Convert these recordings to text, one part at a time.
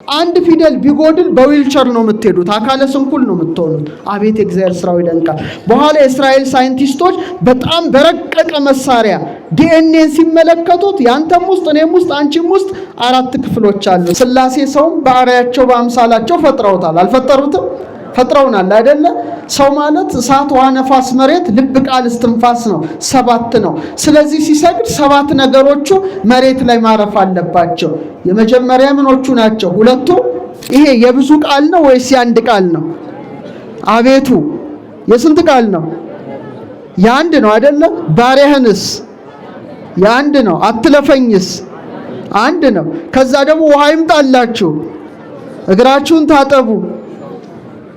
አንድ ፊደል ቢጎድል በዊልቸር ነው የምትሄዱት፣ አካለ ስንኩል ነው የምትሆኑት። አቤት እግዚአብሔር ስራው ይደንቃል። በኋላ የእስራኤል ሳይንቲስቶች በጣም በረቀቀ መሳሪያ ዲኤንኤን ሲመለከቱት ያንተም ውስጥ እኔም ውስጥ አንቺም ውስጥ 4 ክፍሎች አሉ። ሥላሴ ሰውም በአርአያቸው በአምሳላቸው ፈጥረውታል። አልፈጠሩትም? ፈጥረውናል አይደለ? ሰው ማለት እሳት፣ ውሃ፣ ነፋስ፣ መሬት፣ ልብ፣ ቃል፣ እስትንፋስ ነው። 7 ነው። ስለዚህ ሲሰግድ 7 ነገሮቹ መሬት ላይ ማረፍ አለባቸው። የመጀመሪያ ምኖቹ ናቸው? 2ቱ። ይሄ የብዙ ቃል ነው ወይስ የአንድ ቃል ነው? አቤቱ የስንት ቃል ነው? የአንድ ነው አይደለ? ባሪያህንስ የአንድ ነው። አትለፈኝስ አንድ ነው። ከዛ ደግሞ ውሃ ይምጣላችሁ፣ እግራችሁን ታጠቡ፣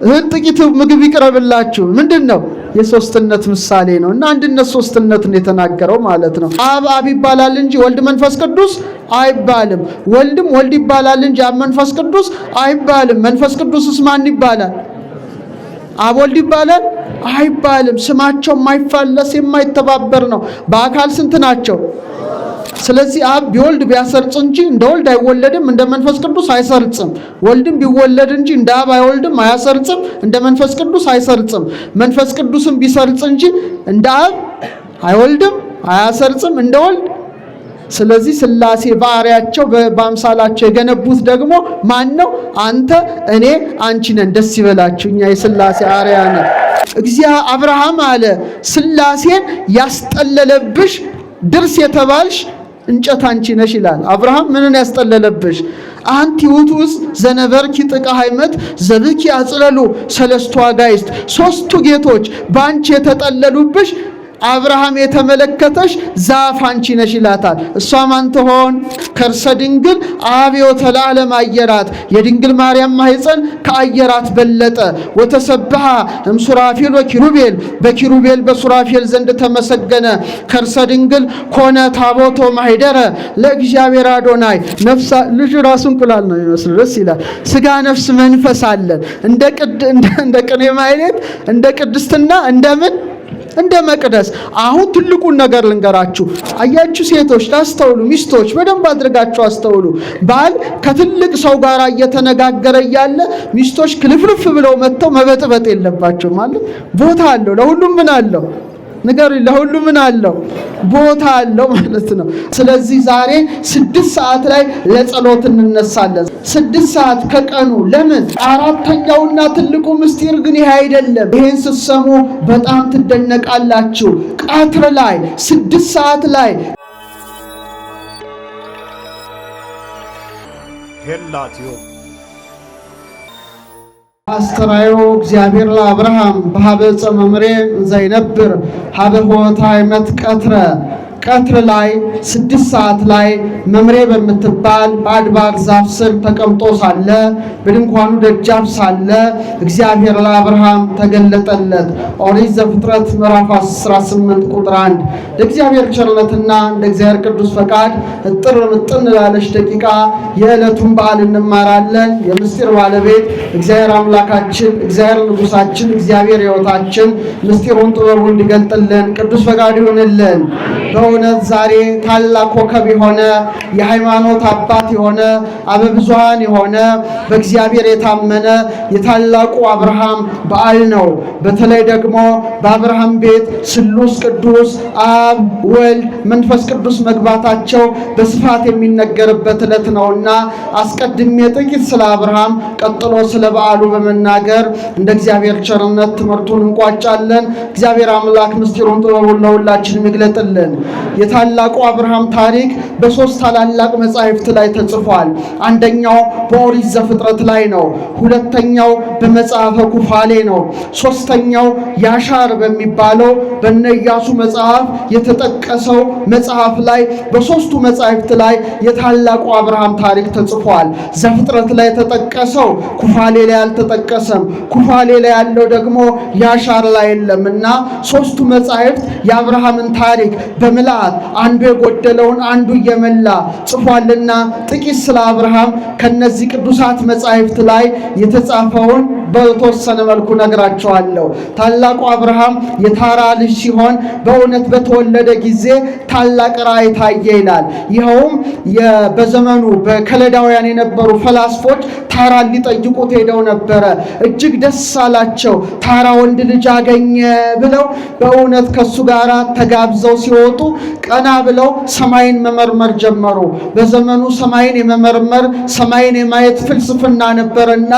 እህል ጥቂት ምግብ ይቅረብላችሁ። ምንድነው? የሶስትነት ምሳሌ ነው። እና አንድነት ሶስትነትን የተናገረው ማለት ነው። አብ ይባላል እንጂ ወልድ መንፈስ ቅዱስ አይባልም። ወልድም ወልድ ይባላል እንጂ አብ መንፈስ ቅዱስ አይባልም። መንፈስ ቅዱስስ ማን ይባላል? አብ ወልድ ይባላል አይባልም። ስማቸው የማይፋለስ የማይተባበር ነው። በአካል ስንት ናቸው? ስለዚህ አብ ቢወልድ ቢያሰርጽ እንጂ እንደ ወልድ አይወለድም፣ እንደ መንፈስ ቅዱስ አይሰርጽም። ወልድም ቢወለድ እንጂ እንደ አብ አይወልድም አያሰርጽም፣ እንደ መንፈስ ቅዱስ አይሰርጽም። መንፈስ ቅዱስም ቢሰርጽ እንጂ እንደ አብ አይወልድም አያሰርጽም፣ እንደ ወልድ። ስለዚህ ሥላሴ በአርአያቸው በአምሳላቸው የገነቡት ደግሞ ማን ነው? አንተ፣ እኔ፣ አንቺ ነን። ደስ ይበላችሁ፣ እኛ የሥላሴ አርአያ ነን። አብርሃም አለ ሥላሴን ያስጠለለብሽ ድርስ የተባልሽ እንጨት አንቺ ነሽ ይላል። አብርሃም ምንን ያስጠለለብሽ? አንቲ ውእቱ ዘነበርኪ ጥቀ ሃይመት ዘብኪ አጽለሉ ሰለስቱ አጋዕዝት። 3ቱ ጌቶች ባንቺ የተጠለሉብሽ አብርሃም የተመለከተሽ ዛፍ አንቺ ነሽ ይላታል። እሷ ማን ትሆን? ከርሰ ድንግል አብዮተ ለዓለም አየራት። የድንግል ማርያም ማህፀን ከአየራት በለጠ። ወተሰብሐ እምሱራፌል ወኪሩቤል፣ በኪሩቤል በሱራፌል ዘንድ ተመሰገነ። ከርሰ ድንግል ኮነ ታቦቶ ማኅደረ ለእግዚአብሔር አዶናይ። ነፍሳ ልጅ ራሱ እንቁላል ነው የሚመስል፣ ደስ ይላል። ስጋ ነፍስ መንፈስ አለን። እንደ ቅኔ ማኅሌት፣ እንደ ቅድስትና፣ እንደምን እንደ መቅደስ። አሁን ትልቁን ነገር ልንገራችሁ። አያችሁ ሴቶች ታስተውሉ፣ ሚስቶች በደንብ አድርጋችሁ አስተውሉ። ባል ከትልቅ ሰው ጋር እየተነጋገረ እያለ ሚስቶች ክልፍልፍ ብለው መጥተው መበጥበጥ የለባቸው። ማለት ቦታ አለው ለሁሉም። ምን አለው? ነገር ለሁሉ ምን አለው? ቦታ አለው ማለት ነው። ስለዚህ ዛሬ 6 ሰዓት ላይ ለጸሎት እንነሳለን። 6 ሰዓት ከቀኑ። ለምን? 4ኛውና ትልቁ ምስጢር ግን ይሄ አይደለም። ይሄን ስትሰሙ በጣም ትደነቃላችሁ። ቀትር ላይ 6 ሰዓት ላይ ሄላቲዮ አስተራዮ እግዚአብሔር ለአብርሃም በሀበ ዕፀ መምሬ ዘይነብር ሀበ ሆታ ይመት ቀትረ። ቀትር ላይ 6 ሰዓት ላይ መምሬ በምትባል በአድባር ዛፍ ስር ተቀምጦ ሳለ በድንኳኑ ደጃፍ ሳለ እግዚአብሔር ለአብርሃም ተገለጠለት። ኦሪት ዘፍጥረት ምዕራፍ 18 ቁጥር 1። ለእግዚአብሔር ቸርነትና ለእግዚአብሔር ቅዱስ ፈቃድ እጥር ምጥን ላለች ደቂቃ የዕለቱን በዓል እንማራለን። የምስጢር ባለቤት እግዚአብሔር አምላካችን፣ እግዚአብሔር ንጉሳችን፣ እግዚአብሔር ሕይወታችን ምስጢሩን ጥበቡን እንዲገልጥልን ቅዱስ ፈቃድ ይሁንልን። በእውነት ዛሬ ታላቅ ኮከብ የሆነ የሃይማኖት አባት የሆነ አበብዙሃን የሆነ በእግዚአብሔር የታመነ የታላቁ አብርሃም በዓል ነው። በተለይ ደግሞ በአብርሃም ቤት ስሉስ ቅዱስ አብ ወልድ መንፈስ ቅዱስ መግባታቸው በስፋት የሚነገርበት ዕለት ነውና አስቀድሜ ጥቂት ስለ አብርሃም ቀጥሎ ስለ በዓሉ በመናገር እንደ እግዚአብሔር ቸርነት ትምህርቱን እንቋጫለን። እግዚአብሔር አምላክ ምስጢሩን ጥበቡን ለሁላችንም ይግለጥልን። የታላቁ አብርሃም ታሪክ በ3 ታላላቅ መጻሕፍት ላይ ተጽፏል። አንደኛው በኦሪት ዘፍጥረት ላይ ነው። ሁለተኛው በመጽሐፈ ኩፋሌ ነው። ሶስተኛው ያሻር በሚባለው በነ ኢያሱ መጽሐፍ የተጠቀሰው መጽሐፍ ላይ በ3ቱ መጻሕፍት ላይ የታላቁ አብርሃም ታሪክ ተጽፏል። ዘፍጥረት ላይ የተጠቀሰው ኩፋሌ ላይ አልተጠቀሰም። ኩፋሌ ላይ ያለው ደግሞ ያሻር ላይ የለምና 3ቱ መጻሕፍት የአብርሃምን ታሪክ በምልአት አንዱ የጎደለውን አንዱ እየመላ ጽፏልና ጥቂት ስለ አብርሃም ከነዚህ ቅዱሳት መጻሕፍት ላይ የተጻፈውን በተወሰነ መልኩ ነግራቸዋለሁ። ታላቁ አብርሃም የታራ ልጅ ሲሆን በእውነት በተወለደ ጊዜ ታላቅ ራእይ ታየ ይላል። ይኸውም በዘመኑ በከለዳውያን የነበሩ ፈላስፎች ታራን ሊጠይቁት ሄደው ነበረ። እጅግ ደስ አላቸው። ታራ ወንድ ልጅ አገኘ ብለው በእውነት ከሱ ጋር ተጋብዘው ሲወጡ ቀና ብለው ሰማይን መመርመር ጀመሩ። በዘመኑ ሰማይን የመመርመር ሰማይን የማየት ፍልስፍና ነበረና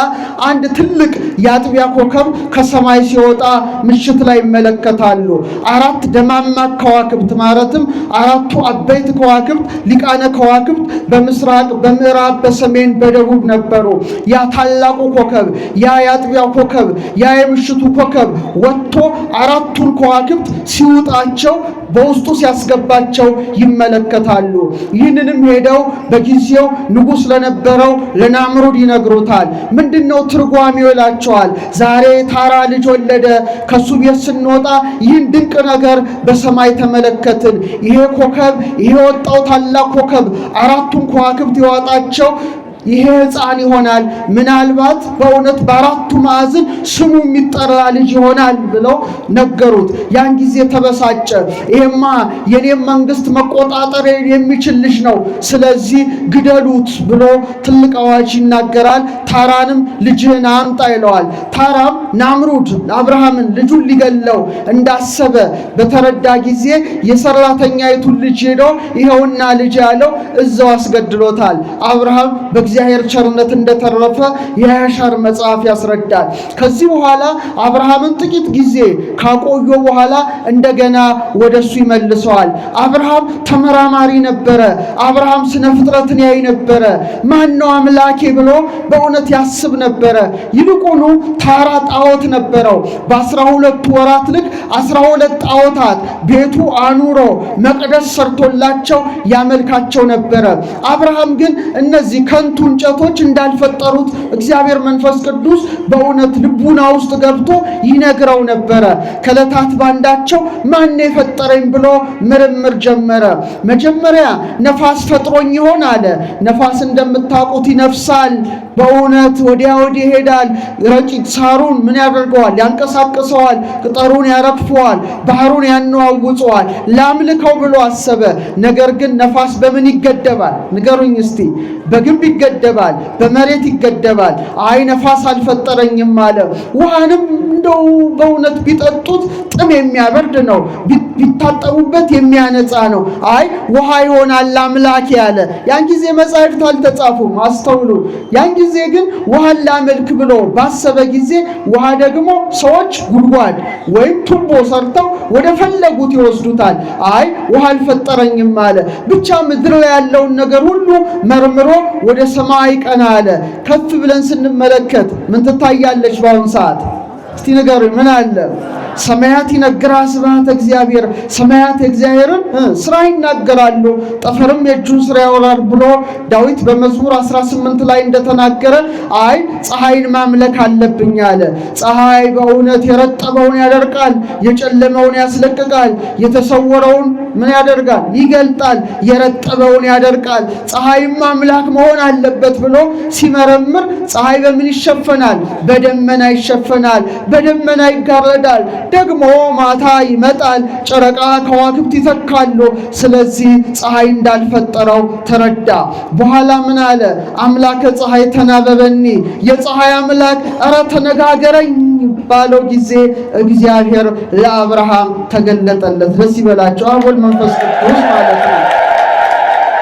አንድ ትልቅ የአጥቢያ ኮከብ ከሰማይ ሲወጣ ምሽት ላይ ይመለከታሉ። 4 ደማማ ከዋክብት ማለትም 4ቱ አበይት ከዋክብት ሊቃነ ከዋክብት በምስራቅ፣ በምዕራብ፣ በሰሜን፣ በደቡብ ነበሩ። ያ ታላቁ ኮከብ፣ ያ የአጥቢያው ኮከብ፣ ያ የምሽቱ ኮከብ ወጥቶ 4ቱን ከዋክብት ሲውጣቸው በውስጡ ሲያስገባቸው ይመለከታሉ። ይህንንም ሄደው በጊዜው ንጉሥ ለነበረው ለናምሩድ ይነግሩታል። ምንድነው ትርጓሜው ይላቸዋል። ዛሬ ታራ ልጅ ወለደ፣ ከሱ ቤት ስንወጣ ይህን ድንቅ ነገር በሰማይ ተመለከትን። ይሄ ኮከብ፣ ይሄ ወጣው ታላቅ ኮከብ 4ቱን ከዋክብት ይዋጣቸው ይሄ ሕፃን ይሆናል፣ ምናልባት በእውነት በ4ቱ ማዕዘን ስሙ የሚጠራ ልጅ ይሆናል ብለው ነገሩት። ያን ጊዜ ተበሳጨ። ይሄማ የኔም መንግስት መቆጣጠር የሚችል ልጅ ነው፣ ስለዚህ ግደሉት ብሎ ትልቅ አዋጅ ይናገራል። ታራንም ልጅህን አምጣ ይለዋል። ታራም ናምሩድ አብርሃምን ልጁን ሊገለው እንዳሰበ በተረዳ ጊዜ የሰራተኛይቱን ልጅ ሄዶ ይኸውና ልጅ ያለው እዛው አስገድሎታል። አብርሃም እግዚአብሔር ቸርነት እንደተረፈ የያሻር መጽሐፍ ያስረዳል። ከዚህ በኋላ አብርሃምን ጥቂት ጊዜ ካቆየ በኋላ እንደገና ወደሱ ይመልሰዋል። አብርሃም ተመራማሪ ነበረ። አብርሃም ስነ ፍጥረትን ያይ ነበረ። ማን ነው አምላኬ ብሎ በእውነት ያስብ ነበረ። ይልቁኑ ታራ ጣዖት ነበረው። በ12 ወራት ልክ 12 ጣዖታት ቤቱ አኑሮ መቅደስ ሰርቶላቸው ያመልካቸው ነበረ። አብርሃም ግን እነዚህ ከንቱ እንጨቶች እንዳልፈጠሩት እግዚአብሔር መንፈስ ቅዱስ በእውነት ልቡና ውስጥ ገብቶ ይነግረው ነበረ። ከዕለታት ባንዳቸው ማን የፈጠረኝ ብሎ ምርምር ጀመረ። መጀመሪያ ነፋስ ፈጥሮኝ ይሆን አለ። ነፋስ እንደምታውቁት ይነፍሳል፣ በእውነት ወዲያ ወዲህ ይሄዳል። ረቂቅ ሳሩን ምን ያደርገዋል? ያንቀሳቅሰዋል፣ ቅጠሩን ያረግፈዋል፣ ባህሩን ያነዋውጸዋል። ላምልከው ብሎ አሰበ። ነገር ግን ነፋስ በምን ይገደባል? ንገሩኝ እስቲ። በግንብ ይገደባል፣ በመሬት ይገደባል። አይ ነፋስ አልፈጠረኝም አለ። ውሃንም እንደው በእውነት ቢጠጡት ጥም የሚያበርድ ነው፣ ቢታጠቡበት የሚያነጻ ነው። አይ ውሃ ይሆናል አምላክ ያለ። ያን ጊዜ መጻሕፍት አልተጻፉም፣ አስተውሉ። ያን ጊዜ ግን ውሃን ላመልክ ብሎ ባሰበ ጊዜ ውሃ ደግሞ ሰዎች ጉድጓድ ወይም ቱቦ ሰርተው ወደ ፈለጉት ይወስዱታል። አይ ውሃ አልፈጠረኝም አለ። ብቻ ምድር ላይ ያለውን ነገር ሁሉ መርምሮ ወደ ሰማይ ቀና አለ። ከፍ ብለን ስንመለከት ምን ትታያለች? በአሁኑ ሰዓት እስቲ ንገሩኝ፣ ምን አለ? ሰማያት ይነግራ ስብሐተ እግዚአብሔር። ሰማያት እግዚአብሔርን ስራ ይናገራሉ፣ ጠፈርም የእጁን ስራ ያወራል ብሎ ዳዊት በመዝሙር 18 ላይ እንደተናገረ አይ ፀሐይን ማምለክ አለብኝ አለ። ፀሐይ በእውነት የረጠበውን ያደርቃል፣ የጨለመውን ያስለቅቃል፣ የተሰወረውን ምን ያደርጋል? ይገልጣል፣ የረጠበውን ያደርቃል። ፀሐይም አምላክ መሆን አለበት ብሎ ሲመረምር ፀሐይ በምን ይሸፈናል? በደመና ይሸፈናል፣ በደመና ይጋረዳል። ደግሞ ማታ ይመጣል፣ ጨረቃ ከዋክብት ይተካሉ። ስለዚህ ፀሐይ እንዳልፈጠረው ተረዳ። በኋላ ምን አለ? አምላከ ፀሐይ ተናበበኒ፣ የፀሐይ አምላክ ኧረ ተነጋገረኝ ባለው ጊዜ እግዚአብሔር ለአብርሃም ተገለጠለት። ደስ ይበላቸው አብ ወልድ መንፈስ ቅዱስ ማለት ነው።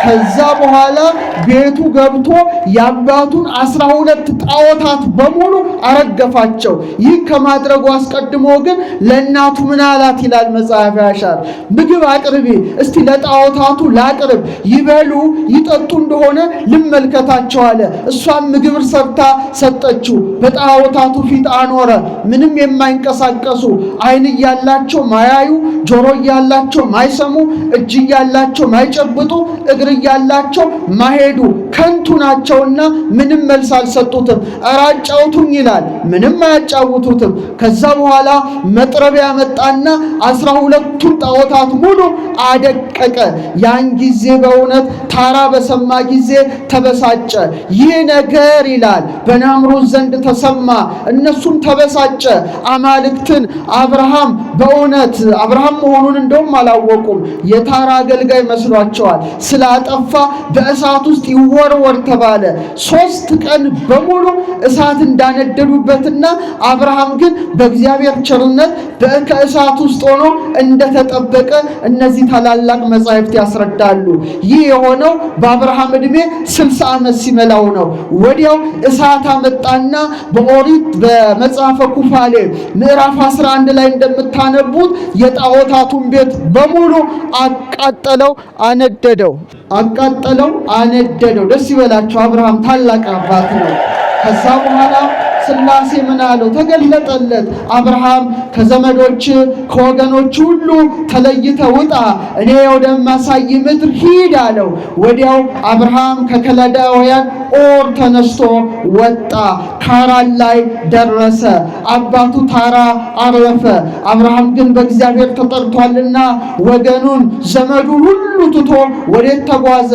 ከዛ በኋላ ቤቱ ገብቶ የአባቱን 12 ጣዖታት በሙሉ አረገፋቸው። ይህ ከማድረጉ አስቀድሞ ግን ለእናቱ ምን አላት ይላል መጽሐፈ ያሻር፣ ምግብ አቅርቢ እስቲ ለጣዖታቱ ላቅርብ፣ ይበሉ ይጠጡ እንደሆነ ልመልከታቸው አለ። እሷም ምግብ ሰርታ ሰጠችው፣ በጣዖታቱ ፊት አኖረ። ምንም የማይንቀሳቀሱ ዓይን እያላቸው ማያዩ፣ ጆሮ እያላቸው ማይሰሙ፣ እጅ እያላቸው ማይጨብጡ፣ እግር እያላቸው ማሄዱ ከንቱ ናቸውና ምንም መልስ አልሰጡትም። አጫውቱኝ ይላል፣ ምንም አያጫውቱትም። ከዛ በኋላ መጥረቢያ መጣና 12ቱን ጣዖታት ሙሉ አደቀቀ። ያን ጊዜ በእውነት ታራ በሰማ ጊዜ ተበሳጨ። ይህ ነገር ይላል በናምሩዝ ዘንድ ተሰማ፣ እነሱም ተበሳጨ። አማልክትን አብርሃም በእውነት አብርሃም መሆኑን እንደውም አላወቁም። የታራ አገልጋይ መስሏቸዋል። ስላጠፋ በእሳት ውስጥ ይወርወር ተባለ። 3 ቀን በሙሉ እሳት እንዳነደዱበትና አብርሃም ግን በእግዚአብሔር ቸርነት ከእሳት ውስጥ ሆኖ እንደተጠበቀ እነዚህ ታላላቅ መጻሕፍት ያስረዳሉ። ይህ የሆነው በአብርሃም ዕድሜ 60 ዓመት ሲመላው ነው። ወዲያው እሳት አመጣና በኦሪት በመጽሐፈ ኩፋሌ ምዕራፍ 11 ላይ እንደምታነቡት የጣዖታቱን ቤት በሙሉ አቃጠለው፣ አነደደው። ደስ ይበላቸው። አብርሃም ታላቅ አባት ነው። ከዛ በኋላ ሥላሴ ምን አለው? ተገለጠለት። አብርሃም ከዘመዶች ከወገኖች ሁሉ ተለይተ ውጣ፣ እኔ ወደማሳይ ምድር ሂድ አለው። ወዲያው አብርሃም ከከለዳውያን ኦር ተነስቶ ወጣ። ካራን ላይ ደረሰ። አባቱ ታራ አረፈ። አብርሃም ግን በእግዚአብሔር ተጠርቷልና ወገኑን ዘመዱን ሁሉ ትቶ ወዴት ተጓዘ?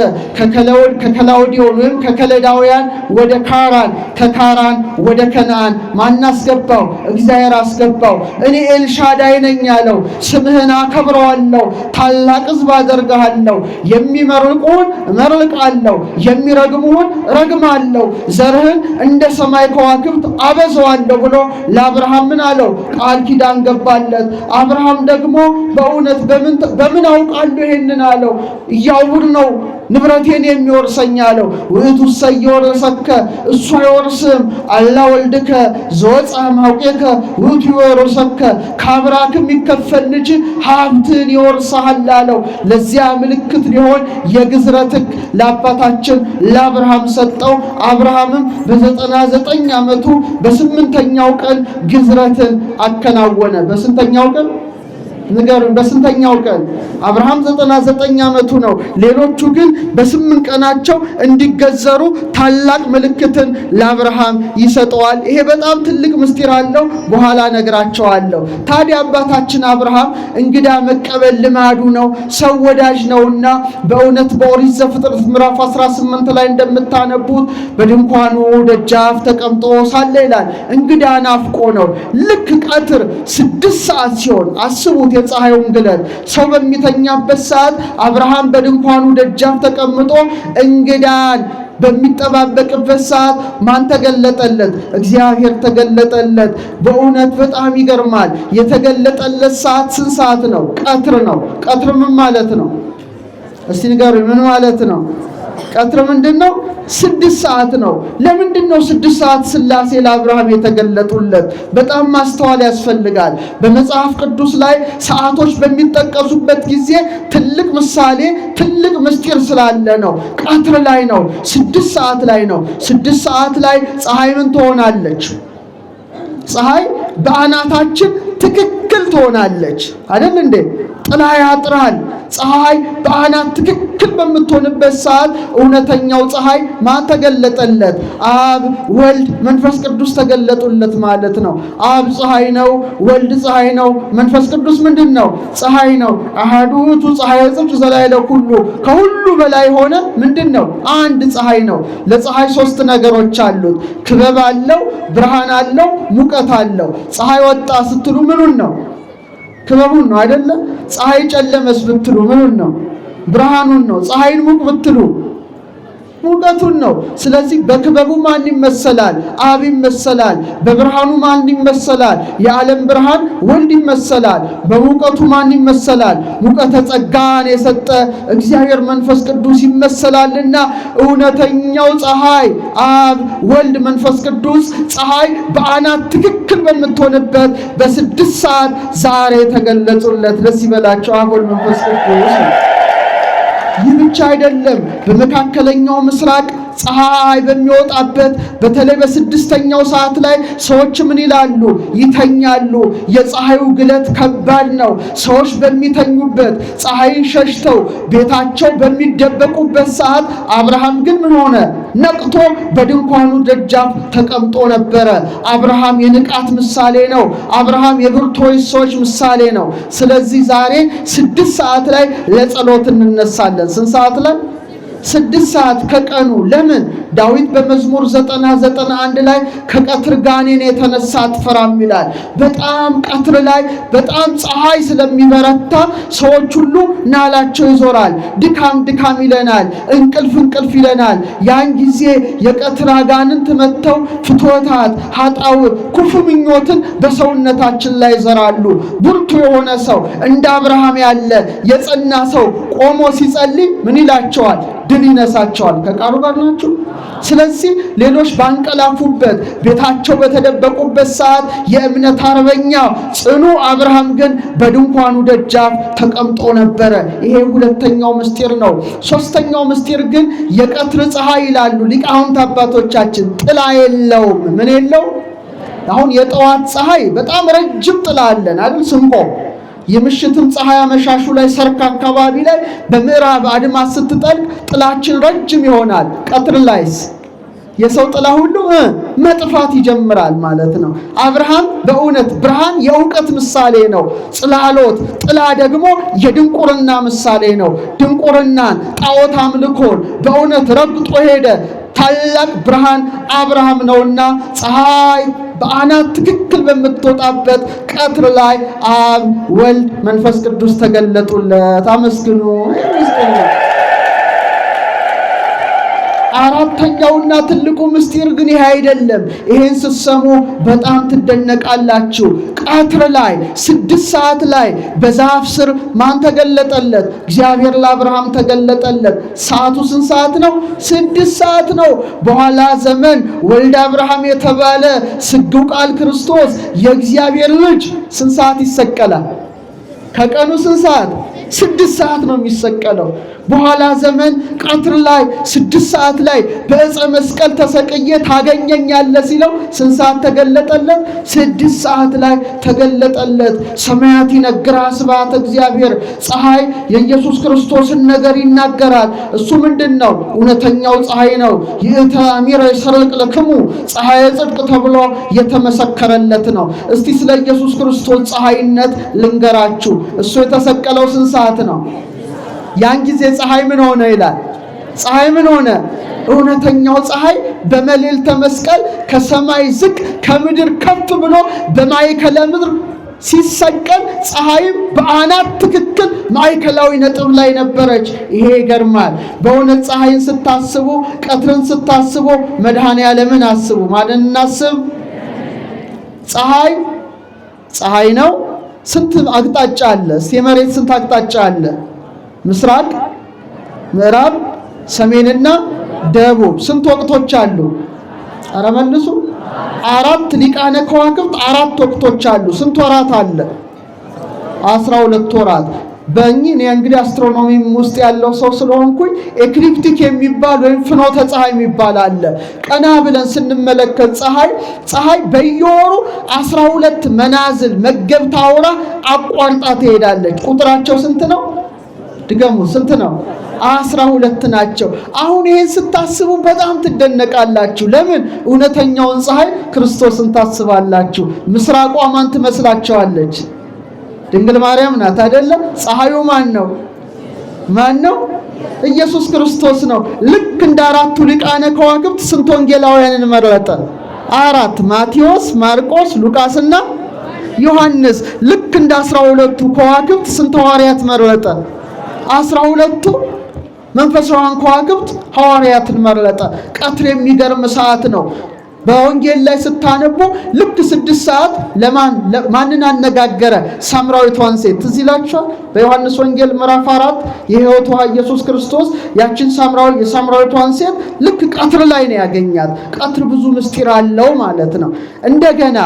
ከከላውዲዮን ወይም ከከለዳውያን ወደ ካራን፣ ከካራን ወደ ከነዓን። ማን አስገባው? እግዚአብሔር አስገባው። እኔ ኤልሻዳይ ነኝ ያለው፣ ስምህን አከብረዋለሁ፣ ታላቅ ሕዝብ አደርግሃለሁ፣ የሚመርቁህን እመርቃለሁ፣ የሚረግሙህን እረግማለሁ፣ ዘርህን እንደ ሰማይ ከዋክብት አበዛዋለሁ ብሎ ለአብርሃም ምን አለው? ቃል ኪዳን ገባለት። አብርሃም ደግሞ በእውነት በምን አውቃለሁ ይሄንን አለው። እያውር ነው ንብረቴን የሚወርሰኝ አለው። ውእቱ ሰየወረሰከ፣ እሱ አይወርስም። አላ ወልድከ ዘወፅአ እምኀቤከ ውእቱ ይወርሰከ፣ ከአብራክ የሚከፈል ልጅ ሀብትን ይወርስሃል አለው። ለዚያ ምልክት ሊሆን የግዝረት ሕግ ለአባታችን ለአብርሃም ሰጠው። አብርሃምም በ99 ዓመቱ በ8ኛው ቀን ግዝረትን አከናወነ። በስንተኛው ቀን ንገሩን? በስንተኛው ቀን? አብርሃም 99 ዓመቱ ነው። ሌሎቹ ግን በ8 ቀናቸው እንዲገዘሩ ታላቅ ምልክትን ለአብርሃም ይሰጠዋል። ይሄ በጣም ትልቅ ምስጢር አለው። በኋላ ነግራቸዋለሁ። ታዲያ አባታችን አብርሃም እንግዳ መቀበል ልማዱ ነው፣ ሰው ወዳጅ ነውና በእውነት በኦሪት ዘፍጥረት ምዕራፍ 18 ላይ እንደምታነቡት በድንኳኑ ደጃፍ ተቀምጦ ሳለ ይላል እንግዳ ናፍቆ ነው። ልክ ቀትር 6 ሰዓት ሲሆን አስቡት የፀሐዩን ግለት ሰው በሚተኛበት ሰዓት አብርሃም በድንኳኑ ደጃፍ ተቀምጦ እንግዳን በሚጠባበቅበት ሰዓት ማን ተገለጠለት? እግዚአብሔር ተገለጠለት። በእውነት በጣም ይገርማል። የተገለጠለት ሰዓት ስንት ሰዓት ነው? ቀትር ነው። ቀትር ምን ማለት ነው? እስቲ ንገሩኝ፣ ምን ማለት ነው? ቀትር ምንድነው? 6 ሰዓት ነው። ለምንድነው 6 ሰዓት ሥላሴ ለአብርሃም የተገለጡለት? በጣም ማስተዋል ያስፈልጋል። በመጽሐፍ ቅዱስ ላይ ሰዓቶች በሚጠቀሱበት ጊዜ ትልቅ ምሳሌ፣ ትልቅ ምስጢር ስላለ ነው። ቀትር ላይ ነው፣ 6 ሰዓት ላይ ነው። 6 ሰዓት ላይ ፀሐይ ምን ትሆናለች? ፀሐይ በአናታችን ትክክል ትሆናለች አይደል እንዴ? ጥላ ያጥራል። ፀሐይ በአናት ትክክል በምትሆንበት ሰዓት እውነተኛው ፀሐይ ማን ተገለጠለት? አብ፣ ወልድ፣ መንፈስ ቅዱስ ተገለጡለት ማለት ነው። አብ ፀሐይ ነው፣ ወልድ ፀሐይ ነው፣ መንፈስ ቅዱስ ምንድን ነው? ፀሐይ ነው። አሐዱ ውእቱ ፀሐየ ጽድቅ ዘላዕለ ኩሉ፣ ከሁሉ በላይ ሆነ ምንድን ነው? አንድ ፀሐይ ነው። ለፀሐይ 3 ነገሮች አሉት። ክበብ አለው፣ ብርሃን አለው፣ ሙቀት አለው። ፀሐይ ወጣ ስትሉ ምኑን ነው? ክበቡን ነው አይደለ? ፀሐይ ጨለመስ ብትሉ ምኑን ነው? ብርሃኑን ነው። ፀሐይን ሙቅ ብትሉ ሙቀቱን ነው። ስለዚህ በክበቡ ማን ይመሰላል? አብ ይመሰላል። በብርሃኑ ማን ይመሰላል? የዓለም ብርሃን ወልድ ይመሰላል። በሙቀቱ ማን ይመሰላል? ሙቀተ ጸጋን የሰጠ እግዚአብሔር መንፈስ ቅዱስ ይመሰላልና እውነተኛው ፀሐይ አብ፣ ወልድ፣ መንፈስ ቅዱስ ፀሐይ በአናት ትክክል በምትሆንበት በ6 ሰዓት ዛሬ ተገለጹለት። ደስ ይበላቸው አብ፣ ወልድ፣ መንፈስ ቅዱስ። ይህ ብቻ አይደለም። በመካከለኛው ምስራቅ ፀሐይ በሚወጣበት በተለይ በስድስተኛው ሰዓት ላይ ሰዎች ምን ይላሉ? ይተኛሉ። የፀሐዩ ግለት ከባድ ነው። ሰዎች በሚተኙበት ፀሐይን ሸሽተው ቤታቸው በሚደበቁበት ሰዓት አብርሃም ግን ምን ሆነ? ነቅቶ በድንኳኑ ደጃፍ ተቀምጦ ነበረ። አብርሃም የንቃት ምሳሌ ነው። አብርሃም የብርቱዎች ሰዎች ምሳሌ ነው። ስለዚህ ዛሬ 6 ሰዓት ላይ ለጸሎት እንነሳለን። ስንት ሰዓት ላይ? 6 ሰዓት ከቀኑ። ለምን? ዳዊት በመዝሙር 91 ላይ ከቀትር ጋኔን የተነሳ አትፈራም ይላል። በጣም ቀትር ላይ በጣም ፀሐይ ስለሚበረታ ሰዎች ሁሉ ናላቸው ይዞራል። ድካም ድካም ይለናል፣ እንቅልፍ ይለናል። ያን ጊዜ የቀትር አጋንንት መጥተው ፍትወታት፣ ኃጣውር፣ ክፉ ምኞትን በሰውነታችን ላይ ይዘራሉ። ብርቱ የሆነ ሰው እንደ አብርሃም ያለ የጸና ሰው ቆሞ ሲጸልይ ምን ይላቸዋል? ድል ይነሳቸዋል። ከቃሉ ጋር ናችሁ። ስለዚህ ሌሎች ባንቀላፉበት ቤታቸው በተደበቁበት ሰዓት የእምነት አርበኛ ጽኑ አብርሃም ግን በድንኳኑ ደጃፍ ተቀምጦ ነበረ። ይሄ ሁለተኛው ምስጢር ነው። ሶስተኛው ምስጢር ግን የቀትር ፀሐይ ይላሉ ሊቃውንት አባቶቻችን ጥላ የለውም። ምን የለው? አሁን የጠዋት ፀሐይ በጣም ረጅም ጥላ አለን አይደል? ስንቆም የምሽትም ፀሐይ አመሻሹ ላይ ሰርክ አካባቢ ላይ በምዕራብ አድማስ ስትጠልቅ ጥላችን ረጅም ይሆናል። ቀትር ላይስ የሰው ጥላ ሁሉ መጥፋት ይጀምራል ማለት ነው። አብርሃም በእውነት ብርሃን የእውቀት ምሳሌ ነው። ጽላሎት ጥላ ደግሞ የድንቁርና ምሳሌ ነው። ድንቁርናን፣ ጣዖት አምልኮን በእውነት ረግጦ ሄደ። ታላቅ ብርሃን አብርሃም ነውና ፀሐይ በአናት ትክክል በምትወጣበት ቀትር ላይ አብ ወልድ መንፈስ ቅዱስ ተገለጡለት። አመስግኑ። አራተኛውና ትልቁ ምስጢር ግን ይሄ አይደለም። ይሄን ስትሰሙ በጣም ትደነቃላችሁ። ቀትር ላይ 6 ሰዓት ላይ በዛፍ ስር ማን ተገለጠለት? እግዚአብሔር ለአብርሃም ተገለጠለት። ሰዓቱ ስንት ሰዓት ነው? 6 ሰዓት ነው። በኋላ ዘመን ወልደ አብርሃም የተባለ ስግው ቃል ክርስቶስ የእግዚአብሔር ልጅ ስንት ሰዓት ይሰቀላል? ከቀኑ ስንት ሰዓት? 6 ሰዓት ነው የሚሰቀለው። በኋላ ዘመን ቀትር ላይ 6 ሰዓት ላይ በዕፀ መስቀል ተሰቅዬ ታገኘኛለህ ሲለው ስንት ሰዓት ተገለጠለት? 6 ሰዓት ላይ ተገለጠለት። ሰማያት ይነግራ ስብሐተ እግዚአብሔር። ፀሐይ የኢየሱስ ክርስቶስን ነገር ይናገራል። እሱ ምንድነው? እውነተኛው ፀሐይ ነው። ይእተ አሚረ ይሰርቅ ለክሙ ፀሐይ ጽድቅ ተብሎ የተመሰከረለት ነው። እስቲ ስለ ኢየሱስ ክርስቶስ ፀሐይነት ልንገራችሁ። እሱ የተሰቀለው ስንት ሰዓት ነው? ያን ጊዜ ፀሐይ ምን ሆነ ይላል? ፀሐይ ምን ሆነ? እውነተኛው ፀሐይ በመልዕልተ መስቀል ከሰማይ ዝቅ ከምድር ከፍ ብሎ በማዕከለ ምድር ሲሰቀል ፀሐይም በአናት ትክክል ማዕከላዊ ነጥብ ላይ ነበረች። ይሄ ይገርማል በእውነት። ፀሐይን ስታስቡ፣ ቀትርን ስታስቡ መድኃኔዓለምን አስቡ። ማንን እናስብ? ፀሐይ ነው። ስንት አቅጣጫ አለ? እስቲ የመሬት ስንት አቅጣጫ አለ? ምስራቅ፣ ምዕራብ፣ ሰሜንና ደቡብ። ስንት ወቅቶች አሉ? ኧረ መልሱ። 4 ሊቃነ ከዋክብት 4 ወቅቶች አሉ። ስንት ወራት አለ? 12 ወራት። እኔ እንግዲህ አስትሮኖሚም ውስጥ ያለው ሰው ስለሆንኩኝ ኤክሊፕቲክ የሚባል ወይም ፍኖተ ፀሐይ የሚባል አለ። ቀና ብለን ስንመለከት ፀሐይ በየወሩ 12 መናዝል መገብታ አውራ አቋርጣ ትሄዳለች። ቁጥራቸው ስንት ነው? ድገሙ። ስንት ነው? 12 ናቸው። አሁን ይሄን ስታስቡ በጣም ትደነቃላችሁ። ለምን? እውነተኛውን ፀሐይ ክርስቶስን ታስባላችሁ። ምስራቋ ማን ትመስላችኋለች? ድንግል ማርያም ናት አይደለ? ፀሐዩ ማን ነው? ኢየሱስ ክርስቶስ ነው። ልክ እንደ 4ቱ ሊቃነ ከዋክብት ስንት ወንጌላውያንን መረጠ? 4። ማቴዎስ፣ ማርቆስ፣ ሉቃስና ዮሐንስ። ልክ እንደ 12ቱ ከዋክብት ስንት ሐዋርያት መረጠ? 12ቱ መንፈሳውያን ከዋክብት ሐዋርያትን መረጠ። ቀትር የሚገርም ሰዓት ነው። በወንጌል ላይ ስታነቡ ልክ 6 ሰዓት ማንን አነጋገረ? ሳምራዊቷን ሴት ትዝ ይላችኋል። በዮሐንስ ወንጌል ምዕራፍ 4 የሕይወት ውሃ ኢየሱስ ክርስቶስ ያችን የሳምራዊቷን ሴት ልክ ቀትር ላይ ነው ያገኛት። ቀትር ብዙ ምስጢር አለው ማለት ነው። እንደገና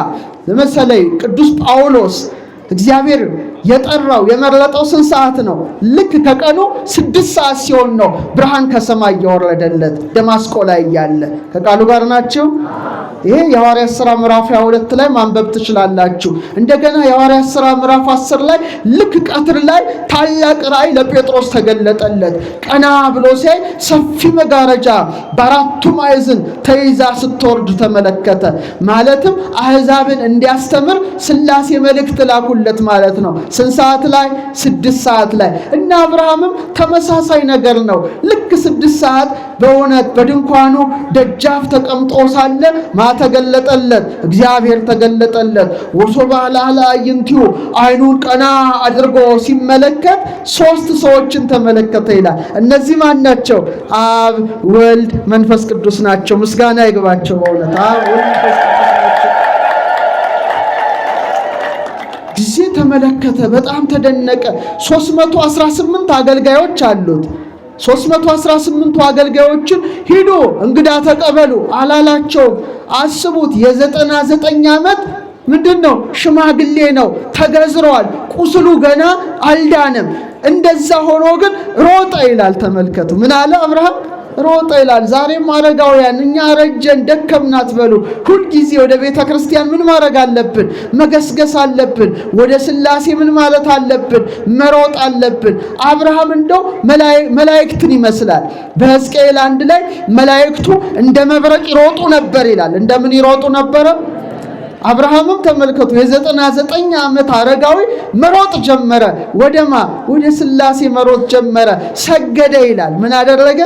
ለምሳሌ ቅዱስ ጳውሎስ እግዚአብሔር የጠራው የመረጠው ስንት ሰዓት ነው? ልክ ከቀኑ 6 ሰዓት ሲሆን ነው ብርሃን ከሰማይ እየወረደለት ደማስቆ ላይ እያለ። ከቃሉ ጋር ናቸው። ይሄ የሐዋርያት ሥራ ምዕራፍ 22 ላይ ማንበብ ትችላላችሁ። እንደገና የሐዋርያት ሥራ ምዕራፍ 10 ላይ ልክ ቀትር ላይ ታላቅ ራእይ ለጴጥሮስ ተገለጠለት። ቀና ብሎ ሲያይ ሰፊ መጋረጃ በአራቱ ማዕዘን ተይዛ ስትወርድ ተመለከተ። ማለትም አሕዛብን እንዲያስተምር ሥላሴ መልእክት ላኩለት ማለት ነው። ስንት ሰዓት ላይ? 6 ሰዓት ላይ። እና አብርሃምም ተመሳሳይ ነገር ነው። ልክ 6 ሰዓት በእውነት በድንኳኑ ደጃፍ ተቀምጦ ሳለ ተገለጠለት፣ እግዚአብሔር ተገለጠለት። ወሶባ ላላ አይንቲው አይኑን ቀና አድርጎ ሲመለከት 3 ሰዎችን ተመለከተ ይላል። እነዚህ ማን ናቸው? አብ፣ ወልድ፣ መንፈስ ቅዱስ ናቸው። ምስጋና ይግባቸው። በእውነት አብ፣ ወልድ፣ መንፈስ ቅዱስ ናቸው። ጊዜ ተመለከተ፣ በጣም ተደነቀ። 318 አገልጋዮች አሉት። 318ቱ አገልጋዮችን ሂዱ እንግዳ ተቀበሉ አላላቸውም። አስቡት፣ የ99 ዓመት ምንድነው? ሽማግሌ ነው፣ ተገዝሯል፣ ቁስሉ ገና አልዳነም። እንደዛ ሆኖ ግን ሮጠ ይላል። ተመልከቱ፣ ምን አለ አብርሃም? ሮጠ ይላል። ዛሬም አረጋውያን እኛ ረጀን ደከምናት በሉ። ሁል ጊዜ ወደ ቤተ ክርስቲያን ምን ማድረግ አለብን? መገስገስ አለብን። ወደ ሥላሴ ምን ማለት አለብን? መሮጥ አለብን። አብርሃም እንደው መላእክትን ይመስላል። በሕዝቅኤል 1 ላይ መላእክቱ እንደ መብረቅ ይሮጡ ነበር ይላል። እንደምን ይሮጡ ነበረ? አብርሃምም ተመልከቱ፣ የ99 ዓመት አረጋዊ መሮጥ ጀመረ። ወደማ? ወደ ሥላሴ መሮጥ ጀመረ። ሰገደ ይላል። ምን አደረገ?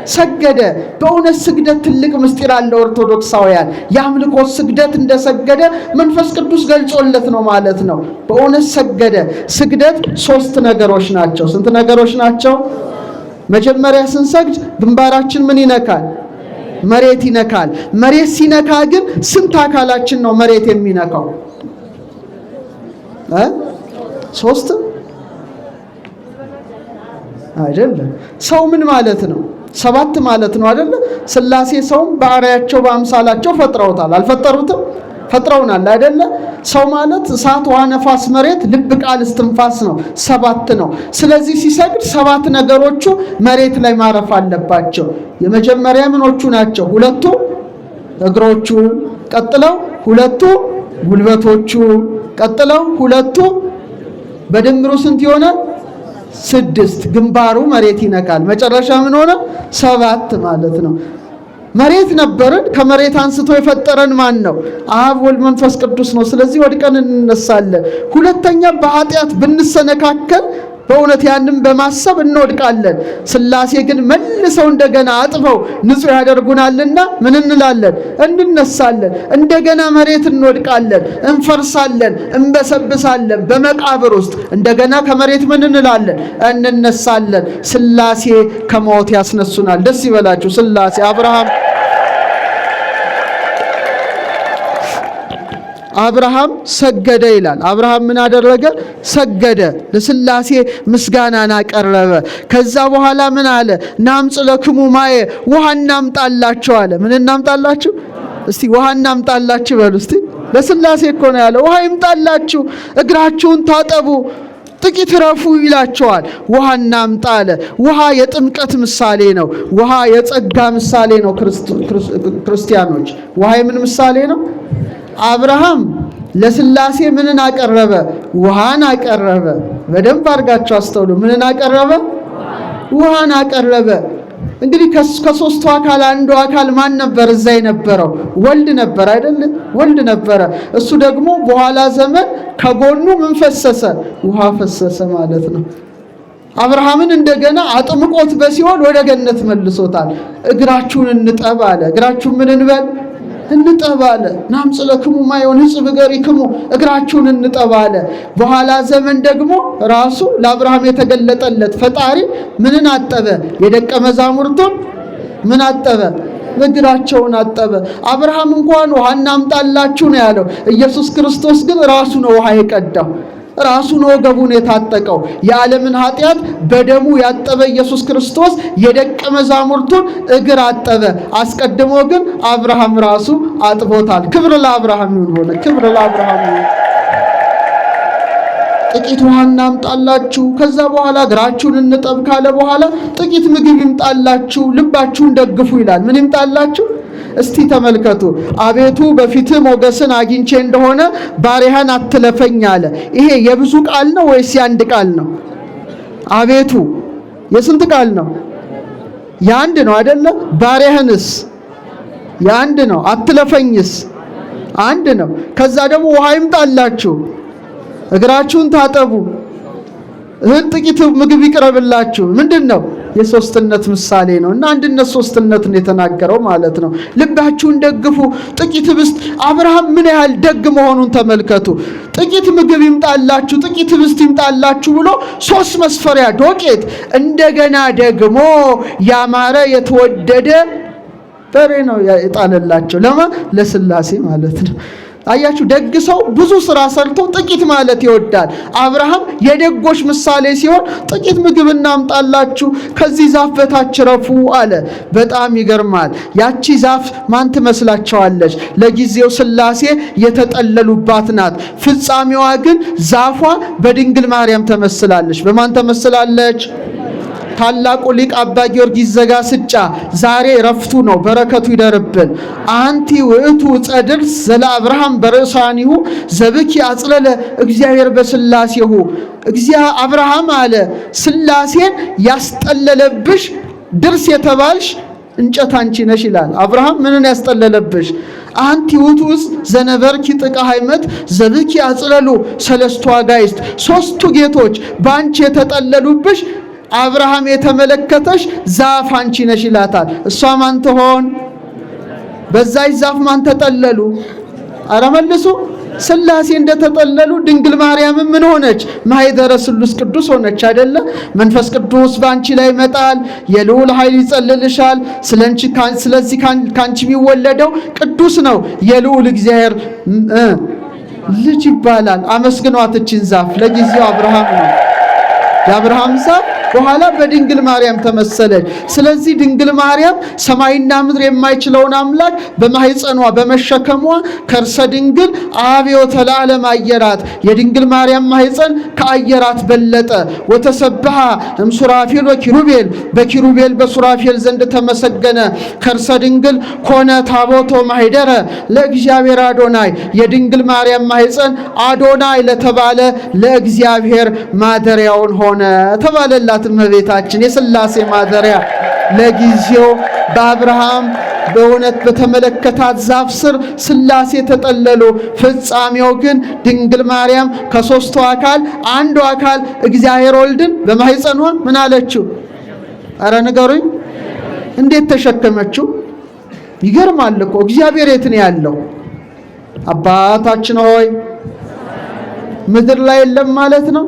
ሰገደ። በእውነት ስግደት ትልቅ ምስጢር አለው። ኦርቶዶክሳውያን የአምልኮት ስግደት እንደሰገደ መንፈስ ቅዱስ ገልጾለት ነው ማለት ነው። በእውነት ሰገደ። ስግደት 3 ነገሮች ናቸው። ስንት ነገሮች ናቸው? መጀመሪያ ስንሰግድ ግንባራችን ምን ይነካል? መሬት ይነካል። መሬት ሲነካ ግን ስንት አካላችን ነው መሬት የሚነካው? 3 አይደለም። ሰው ምን ማለት ነው? 7 ማለት ነው አይደለ? ሥላሴ ሰውን በአርአያቸው በአምሳላቸው ፈጥረውታል። አልፈጠሩትም? ፈጥረውናል አይደለ? ሰው ማለት እሳት፣ ውሃ፣ ነፋስ፣ መሬት፣ ልብ፣ ቃል፣ እስትንፋስ ነው። 7 ነው። ስለዚህ ሲሰግድ 7 ነገሮቹ መሬት ላይ ማረፍ አለባቸው። የመጀመሪያ ምኖቹ ናቸው? 2 እግሮቹ፣ ቀጥለው 2 ጉልበቶቹ፣ ቀጥለው 2 በድምሩ ስንት ይሆናል? 6 ግንባሩ መሬት ይነካል። መጨረሻ ምን ሆነ? 7 ማለት ነው። መሬት ነበርን። ከመሬት አንስቶ የፈጠረን ማን ነው? አብ፣ ወልድ፣ መንፈስ ቅዱስ ነው። ስለዚህ ወድቀን እንነሳለን። ሁለተኛ በኃጢአት ብንሰነካከል በእውነት ያንን በማሰብ እንወድቃለን። ሥላሴ ግን መልሰው እንደገና አጥበው ንጹህ ያደርጉናልና ምን እንላለን? እንነሳለን። እንደገና መሬት እንወድቃለን፣ እንፈርሳለን፣ እንበሰብሳለን በመቃብር ውስጥ። እንደገና ከመሬት ምን እንላለን? እንነሳለን። ሥላሴ ከሞት ያስነሱናል። ደስ ይበላችሁ ሥላሴ። አብርሃም ሰገደ ይላል። አብርሃም ምን አደረገ? ሰገደ። ለሥላሴ ምስጋናን አቀረበ። ከዛ በኋላ ምን አለ? ናምጽ ለክሙ ማየ፣ ውሃ እናምጣላችሁ አለ። ምን እናምጣላችሁ? እስቲ ውሃ እናምጣላችሁ በሉ እስቲ። ለሥላሴ እኮ ነው ያለው። ውሃ ይምጣላችሁ፣ እግራችሁን ታጠቡ፣ ጥቂት ረፉ ይላቸዋል። ውሃ እናምጣ አለ። ውሃ የጥምቀት ምሳሌ ነው። ውሃ የጸጋ ምሳሌ ነው። ክርስቲያኖች ውሃ የምን ምሳሌ ነው? አብርሃም ለሥላሴ ምንን አቀረበ? ውሃን አቀረበ። በደንብ አድርጋችሁ አስተውሉ። ምንን አቀረበ? ውሃን አቀረበ። እንግዲህ ከ3ቱ አካል አንዱ አካል ማን ነበር እዛ የነበረው? ወልድ ነበር አይደል? ወልድ ነበረ። እሱ ደግሞ በኋላ ዘመን ከጎኑ ምን ፈሰሰ? ውሃ ፈሰሰ ማለት ነው። አብርሃምን እንደገና አጥምቆት በሲኦል ወደ ገነት መልሶታል። እግራችሁን እንጠብ አለ። እግራችሁን ምን እንበል? እንጠብ አለ። ናምጽ ለክሙ ማየ ወንጽብ እገሪክሙ፣ እግራችሁን እንጠብ አለ። በኋላ ዘመን ደግሞ ራሱ ለአብርሃም የተገለጠለት ፈጣሪ ምንን አጠበ? የደቀ መዛሙርቱን ምን አጠበ? እግራቸውን አጠበ። አብርሃም እንኳን ውሃ እናምጣላችሁ ነው ያለው። ኢየሱስ ክርስቶስ ግን ራሱ ነው ውሃ የቀዳው። ራሱ ነው ወገቡን የታጠቀው። የዓለምን ኃጢአት በደሙ ያጠበ ኢየሱስ ክርስቶስ የደቀ መዛሙርቱን እግር አጠበ። አስቀድሞ ግን አብርሃም ራሱ አጥቦታል። ክብር ለአብርሃም ይሁን። ሆነ ክብር ለአብርሃም ይሁን። ጥቂት ውሃ እናምጣላችሁ፣ ከዛ በኋላ እግራችሁን እንጠብ ካለ በኋላ ጥቂት ምግብ ይምጣላችሁ፣ ልባችሁን ደግፉ ይላል። ምን ይምጣላችሁ? እስቲ ተመልከቱ። አቤቱ በፊትህ ሞገስን አግኝቼ እንደሆነ ባሪያህን አትለፈኝ አለ። ይሄ የብዙ ቃል ነው ወይስ የአንድ ቃል ነው? አቤቱ የስንት ቃል ነው? የአንድ ነው አይደለ? ባሪያህንስ የአንድ ነው። አትለፈኝስ አንድ ነው። ከዛ ደግሞ ውሃ ይምጣላችሁ፣ እግራችሁን ታጠቡ፣ እህል ጥቂት ምግብ ይቅረብላችሁ። ምንድን ነው? የሶስትነት ምሳሌ ነው። እና አንድነት ሶስትነት ነው የተናገረው ማለት ነው። ልባችሁን ደግፉ፣ ጥቂት ህብስት። አብርሃም ምን ያህል ደግ መሆኑን ተመልከቱ። ጥቂት ምግብ ይምጣላችሁ፣ ጥቂት ህብስት ይምጣላችሁ ብሎ 3 መስፈሪያ ዶቄት፣ እንደገና ደግሞ ያማረ የተወደደ በሬ ነው የጣለላቸው። ለስላሴ ማለት ነው። አያችሁ፣ ደግ ሰው ብዙ ስራ ሰርቶ ጥቂት ማለት ይወዳል። አብርሃም የደጎች ምሳሌ ሲሆን ጥቂት ምግብ እናምጣላችሁ፣ ከዚህ ዛፍ በታች ረፉ አለ። በጣም ይገርማል። ያቺ ዛፍ ማን ትመስላቸዋለች? ለጊዜው ስላሴ የተጠለሉባት ናት። ፍጻሜዋ ግን ዛፏ በድንግል ማርያም ተመስላለች። በማን ተመስላለች? ታላቁ ሊቅ አባ ጊዮርጊስ ዘጋስጫ ዛሬ ረፍቱ ነው፣ በረከቱ ይደርብን። አንቲ ውእቱ ጸድር ዘለ አብርሃም በርእሳኒሁ ዘብኪ አጽለለ እግዚአብሔር በስላሴሁ። አብርሃም አለ ስላሴን ያስጠለለብሽ ድርስ የተባልሽ እንጨት አንቺ ነሽ ይላል። አብርሃም ምንን ያስጠለለብሽ? አንቲ ውእቱ ዘነበርኪ ጥቀ ሃይመት ዘብኪ አጽለሉ ሰለስቱ አጋዕዝት። 3ቱ ጌቶች በአንቺ የተጠለሉብሽ አብርሃም የተመለከተሽ ዛፍ አንቺ ነሽ ይላታል። እሷ ማን ትሆን? በዛች ዛፍ ማን ተጠለሉ? አረ መልሱ። ስላሴ እንደተጠለሉ ድንግል ማርያም ምን ሆነች? ማኅደረ ስሉስ ቅዱስ ሆነች አይደለ? መንፈስ ቅዱስ በአንቺ ላይ ይመጣል፣ የልዑል ኃይል ይጸልልሻል። ስለዚህ ካንቺ የሚወለደው ቅዱስ ነው፣ የልዑል እግዚአብሔር ልጅ ይባላል። አመስግኗት እችን ዛፍ። ለጊዜው አብርሃም ነው የአብርሃም ዛፍ በኋላ በድንግል ማርያም ተመሰለች። ስለዚህ ድንግል ማርያም ሰማይና ምድር የማይችለውን አምላክ በማህፀኗ በመሸከሟ ከርሰ ድንግል አብዮተ ለዓለም አየራት። የድንግል ማርያም ማህፀን ከአየራት በለጠ። ወተሰብሐ እምሱራፌል ወኪሩቤል፣ በኪሩቤል በሱራፌል ዘንድ ተመሰገነ። ከርሰ ድንግል ኮነ ታቦቶ ማኅደረ ለእግዚአብሔር አዶናይ። የድንግል ማርያም ማህፀን አዶናይ ለተባለ ለእግዚአብሔር ማደሪያውን ሆነ ተባለላት። እመቤታችን የሥላሴ ማደሪያ። ለጊዜው በአብርሃም በእውነት በተመለከታት ዛፍ ስር ሥላሴ ተጠለሉ። ፍጻሜው ግን ድንግል ማርያም ከሦስቱ አካል አንዱ አካል እግዚአብሔር ወልድን በማህፀኗ ምን አለችው? አረ ንገሩኝ፣ እንዴት ተሸከመችው? ይገርማል እኮ። እግዚአብሔር የት ነው ያለው? አባታችን ሆይ ምድር ላይ የለም ማለት ነው።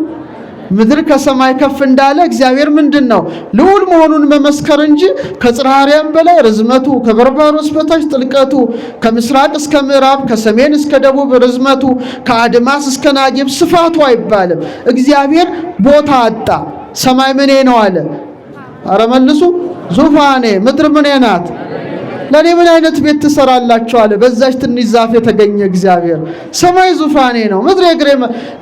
ምድር ከሰማይ ከፍ እንዳለ እግዚአብሔር ምንድን ነው? ልዑል መሆኑን መመስከር እንጂ ከጽርሐ አርያም በላይ ርዝመቱ፣ ከበርባሮስ በታች ጥልቀቱ፣ ከምስራቅ እስከ ምዕራብ፣ ከሰሜን እስከ ደቡብ ርዝመቱ፣ ከአድማስ እስከ ናጌብ ስፋቱ አይባልም። እግዚአብሔር ቦታ አጣ። ሰማይ ምኔ ነው አለ። አረ መልሱ። ዙፋኔ። ምድር ምኔ ናት? ለኔ ምን አይነት ቤት ትሰራላችሁ አለ። በዛች ትንሽ ዛፍ የተገኘ እግዚአብሔር። ሰማይ ዙፋኔ ነው፣ ምድር የእግሬ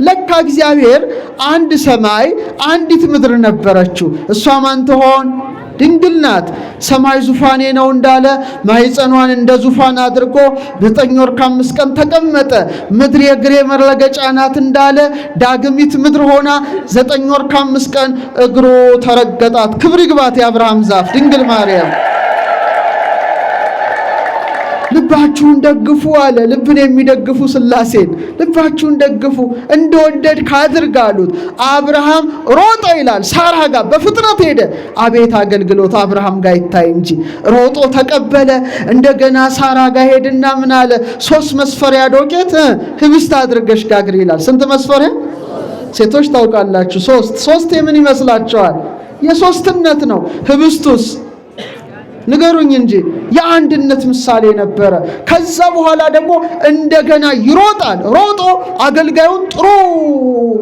ለካ እግዚአብሔር አንድ ሰማይ አንዲት ምድር ነበረችው። እሷ ማን ትሆን? ድንግል ናት። ሰማይ ዙፋኔ ነው እንዳለ ማኅፀኗን እንደ ዙፋን አድርጎ 9 ወር ከ5 ቀን ተቀመጠ። ምድር የእግሬ መረገጫ ናት እንዳለ ዳግሚት ምድር ሆና 9 ወር ከ5 ቀን እግሩ ተረገጣት። ክብር ይግባት የአብርሃም ዛፍ ድንግል ማርያም። ልባችሁን ደግፉ አለ። ልብን የሚደግፉ ሥላሴን ልባችሁን ደግፉ፣ እንደወደድክ አድርግ አሉት። አብርሃም ሮጠ ይላል። ሳራ ጋር በፍጥነት ሄደ። አቤት አገልግሎት! አብርሃም ጋር ይታይ እንጂ ሮጦ ተቀበለ። እንደገና ሳራ ጋር ሄድና ምን አለ? 3 መስፈሪያ ዶቄት ህብስት አድርገሽ ጋግሪ ይላል። ስንት መስፈሪያ? ሴቶች ታውቃላችሁ፣ 3 የምን ይመስላችኋል? የሶስትነት ነው። ህብስቱስ ንገሩኝ እንጂ የአንድነት ምሳሌ ነበረ። ከዛ በኋላ ደግሞ እንደገና ይሮጣል። ሮጦ አገልጋዩን ጥሩ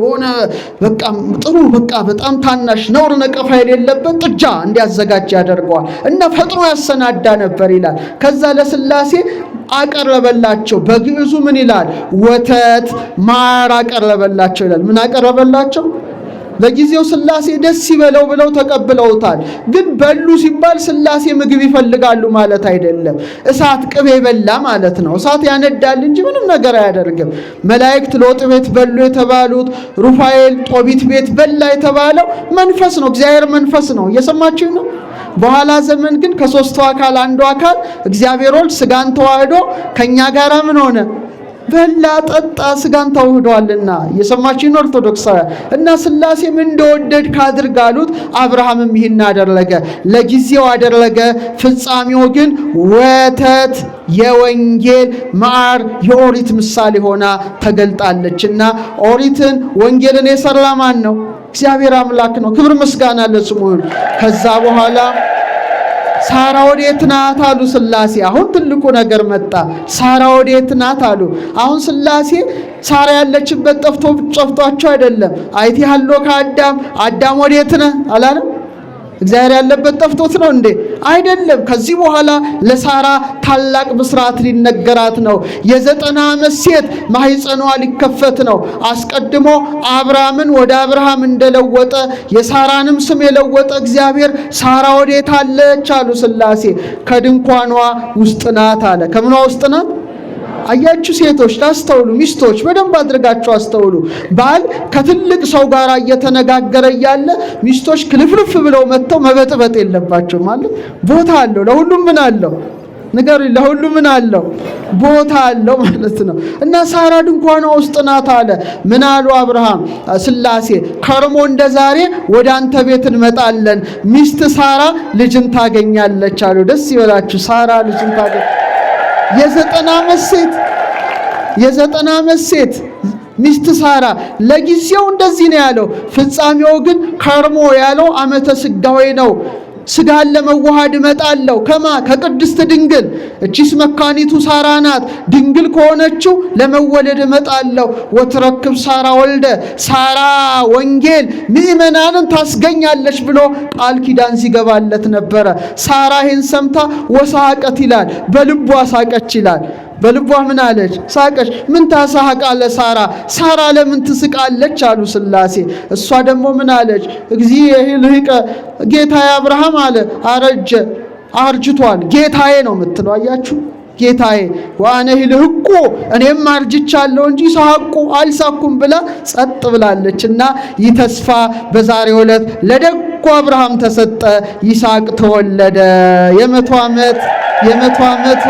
ሆነ በቃ በጣም ታናሽ ነውር ነቀፋ የሌለበት ጥጃ እንዲያዘጋጅ ያደርገዋል እና ፈጥኖ ያሰናዳ ነበር ይላል። ከዛ ለሥላሴ አቀረበላቸው። በግዕዙ ምን ይላል? ወተት ማር አቀረበላቸው ይላል። ምን አቀረበላቸው? ለጊዜው ሥላሴ ደስ ይበለው ብለው ተቀብለውታል። ግን በሉ ሲባል ሥላሴ ምግብ ይፈልጋሉ ማለት አይደለም። እሳት ቅቤ በላ ማለት ነው። እሳት ያነዳል እንጂ ምንም ነገር አያደርግም። መላእክት ሎጥ ቤት በሉ የተባሉት፣ ሩፋኤል ጦቢት ቤት በላ የተባለው መንፈስ ነው። እግዚአብሔር መንፈስ ነው። እየሰማችሁ ነው። በኋላ ዘመን ግን ከሦስቱ አካል አንዱ አካል እግዚአብሔር ወልድ ሥጋን ተዋህዶ ከኛ ጋር ምን ሆነ? በላ ጠጣ፣ ሥጋን ተዋህዷልና። እየሰማችሁ ነው ኦርቶዶክሳውያን። እና ሥላሴም እንደወደድክ አድርግ አሉት። አብርሃምም ይህን አደረገ። ለጊዜው አደረገ፣ ፍጻሜው ግን ወተት የወንጌል ማር የኦሪት ምሳሌ ሆና ተገልጣለችና ኦሪትን ወንጌልን የሰራ ማን ነው? እግዚአብሔር አምላክ ነው። ክብር ምስጋና ለስሙ። ከዛ በኋላ ሳራ ወዴት ናት አሉ ሥላሴ። አሁን ትልቁ ነገር መጣ። ሳራ ወዴት ናት አሉ። አሁን ሥላሴ ሳራ ያለችበት ጠፍቷቸው አይደለም። አይቲ ያሎ ከአዳም ወዴት ነህ አላለም? እግዚአብሔር ያለበት ጠፍቶት ነው እንዴ? አይደለም። ከዚህ በኋላ ለሳራ ታላቅ ብስራት ሊነገራት ነው። የ90 ዓመት ሴት ማህፀኗ ሊከፈት ነው። አስቀድሞ አብርሃምን ወደ አብርሃም እንደለወጠ የሳራንም ስም የለወጠ እግዚአብሔር ሳራ ወዴት አለች አሉ ሥላሴ። ከድንኳኗ ውስጥ ናት አለ። ከምኗ ውስጥ ናት? አያችሁ ሴቶች ታስተውሉ፣ ሚስቶች በደንብ አድርጋችሁ አስተውሉ። ባል ከትልቅ ሰው ጋር እየተነጋገረ እያለ ሚስቶች ክልፍልፍ ብለው መጥተው መበጥበጥ የለባቸው ማለት ቦታ አለው። ለሁሉም ምን አለው? ንገሩኝ። ለሁሉም ምን አለው? ቦታ አለው ማለት ነው። እና ሳራ ድንኳኗ ውስጥ ናት አለ። ምን አሉ አብርሃም ሥላሴ? ከርሞ እንደ ዛሬ ወደ አንተ ቤት እንመጣለን፣ ሚስት ሳራ ልጅን ታገኛለች አሉ። ደስ ይበላችሁ። ሳራ ልጅን ታገኝ የ90 ዓመት ሴት ሚስት ሳራ ለጊዜው እንደዚህ ነው ያለው። ፍጻሜው ግን ከርሞ ያለው ዓመተ ሥጋዌ ነው። ሥጋን ለመዋሃድ እመጣለሁ ከቅድስት ድንግል። እቺስ መካኒቱ ሳራ ናት። ድንግል ከሆነችው ለመወለድ እመጣለሁ። ወትረክብ ሳራ ወልደ፣ ሳራ ወንጌል ምእመናንን ታስገኛለች ብሎ ቃል ኪዳን ሲገባለት ነበረ። ሳራ ይህን ሰምታ ወሳቀት ይላል፣ በልቧ ሳቀች ይላል። በልቧ ምን አለች? ሳቀች። ምን ታሳቃለ ሳራ? ሳራ ለምን ትስቃለች አሉ ሥላሴ። እሷ ደግሞ ምን አለች? እግዚእ ልህቀ ጌታዬ አብርሃም አለ አረጀ፣ አርጅቷል። ጌታዬ ነው የምትለው። አያችሁ፣ ጌታዬ ወአነ ልህቁ፣ እኔም አርጅቻለሁ እንጂ ሳቁ አልሳኩም ብላ ጸጥ ብላለችና ይህ ተስፋ በዛሬው ዕለት ለደጉ አብርሃም ተሰጠ። ይስሐቅ ተወለደ። የመቶ ዓመቷ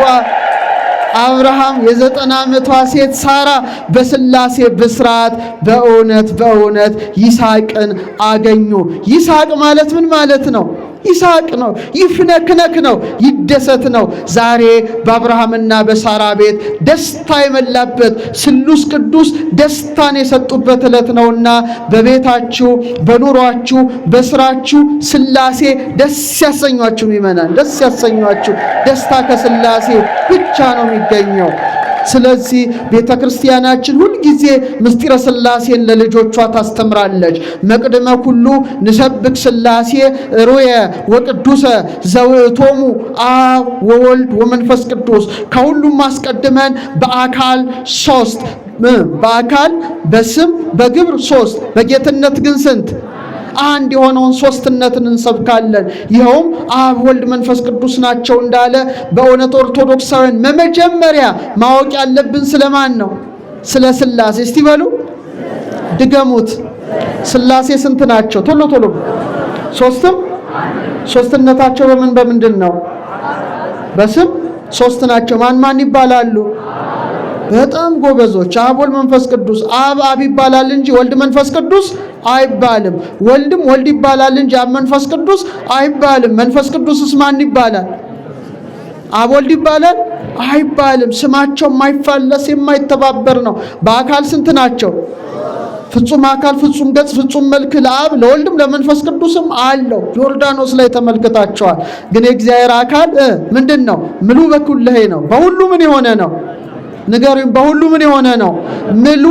አብርሃም የ90 ዓመቷ ሴት ሳራ በሥላሴ ብስራት በእውነት ይስሐቅን አገኙ። ይስሐቅ ማለት ምን ማለት ነው? ይስሐቅ ነው። ይፍነክነክ ነው። ይደሰት ነው። ዛሬ በአብርሃምና በሳራ ቤት ደስታ የመላበት ስሉስ ቅዱስ ደስታን የሰጡበት ዕለት ነውና በቤታችሁ፣ በኑሯችሁ፣ በስራችሁ ሥላሴ ደስ ያሰኟችሁ። ይመናል ደስ ያሰኟችሁ። ደስታ ከሥላሴ ብቻ ነው የሚገኘው። ስለዚህ ቤተ ክርስቲያናችን ሁልጊዜ ምስጢረ ሥላሴን ለልጆቿ ታስተምራለች። መቅድመ ኩሉ ንሰብክ ሥላሴ ሩየ ወቅዱሰ ዘውእቶሙ አብ ወወልድ ወመንፈስ ቅዱስ። ከሁሉም አስቀድመን በአካል 3፣ በአካል በስም በግብር 3፣ በጌትነት ግን ስንት? አንድ የሆነውን ሦስትነትን እንሰብካለን። ይኸውም አብ ወልድ መንፈስ ቅዱስ ናቸው እንዳለ በእውነት ኦርቶዶክሳውያን መጀመሪያ ማወቅ ያለብን ስለማን ነው? ስለ ሥላሴ። እስቲ በሉ ድገሙት። ሥላሴ ስንት ናቸው? ቶሎ ሦስትም። ሦስትነታቸው በምንድን ነው? በስም 3 ናቸው። ማን ይባላሉ? በጣም ጎበዞች። አብ ወልድ መንፈስ ቅዱስ። አብ ይባላል እንጂ ወልድ መንፈስ ቅዱስ አይባልም። ወልድም ወልድ ይባላል እንጂ አብ መንፈስ ቅዱስ አይባልም። መንፈስ ቅዱስስ ማን ይባላል? አብ ወልድ ይባላል አይባልም። ስማቸው የማይፋለስ የማይተባበር ነው። በአካል ስንት ናቸው? ፍጹም አካል ፍጹም ገጽ ፍጹም መልክ ለአብ ለወልድም ለመንፈስ ቅዱስም አለው። ዮርዳኖስ ላይ ተመልክታቸዋል። ግን የእግዚአብሔር አካል ምንድነው? ምሉ በኩልሄ ነው። በሁሉ ምን የሆነ ነው? ንገሩኝ። በሁሉ ምን የሆነ ነው? ምሉ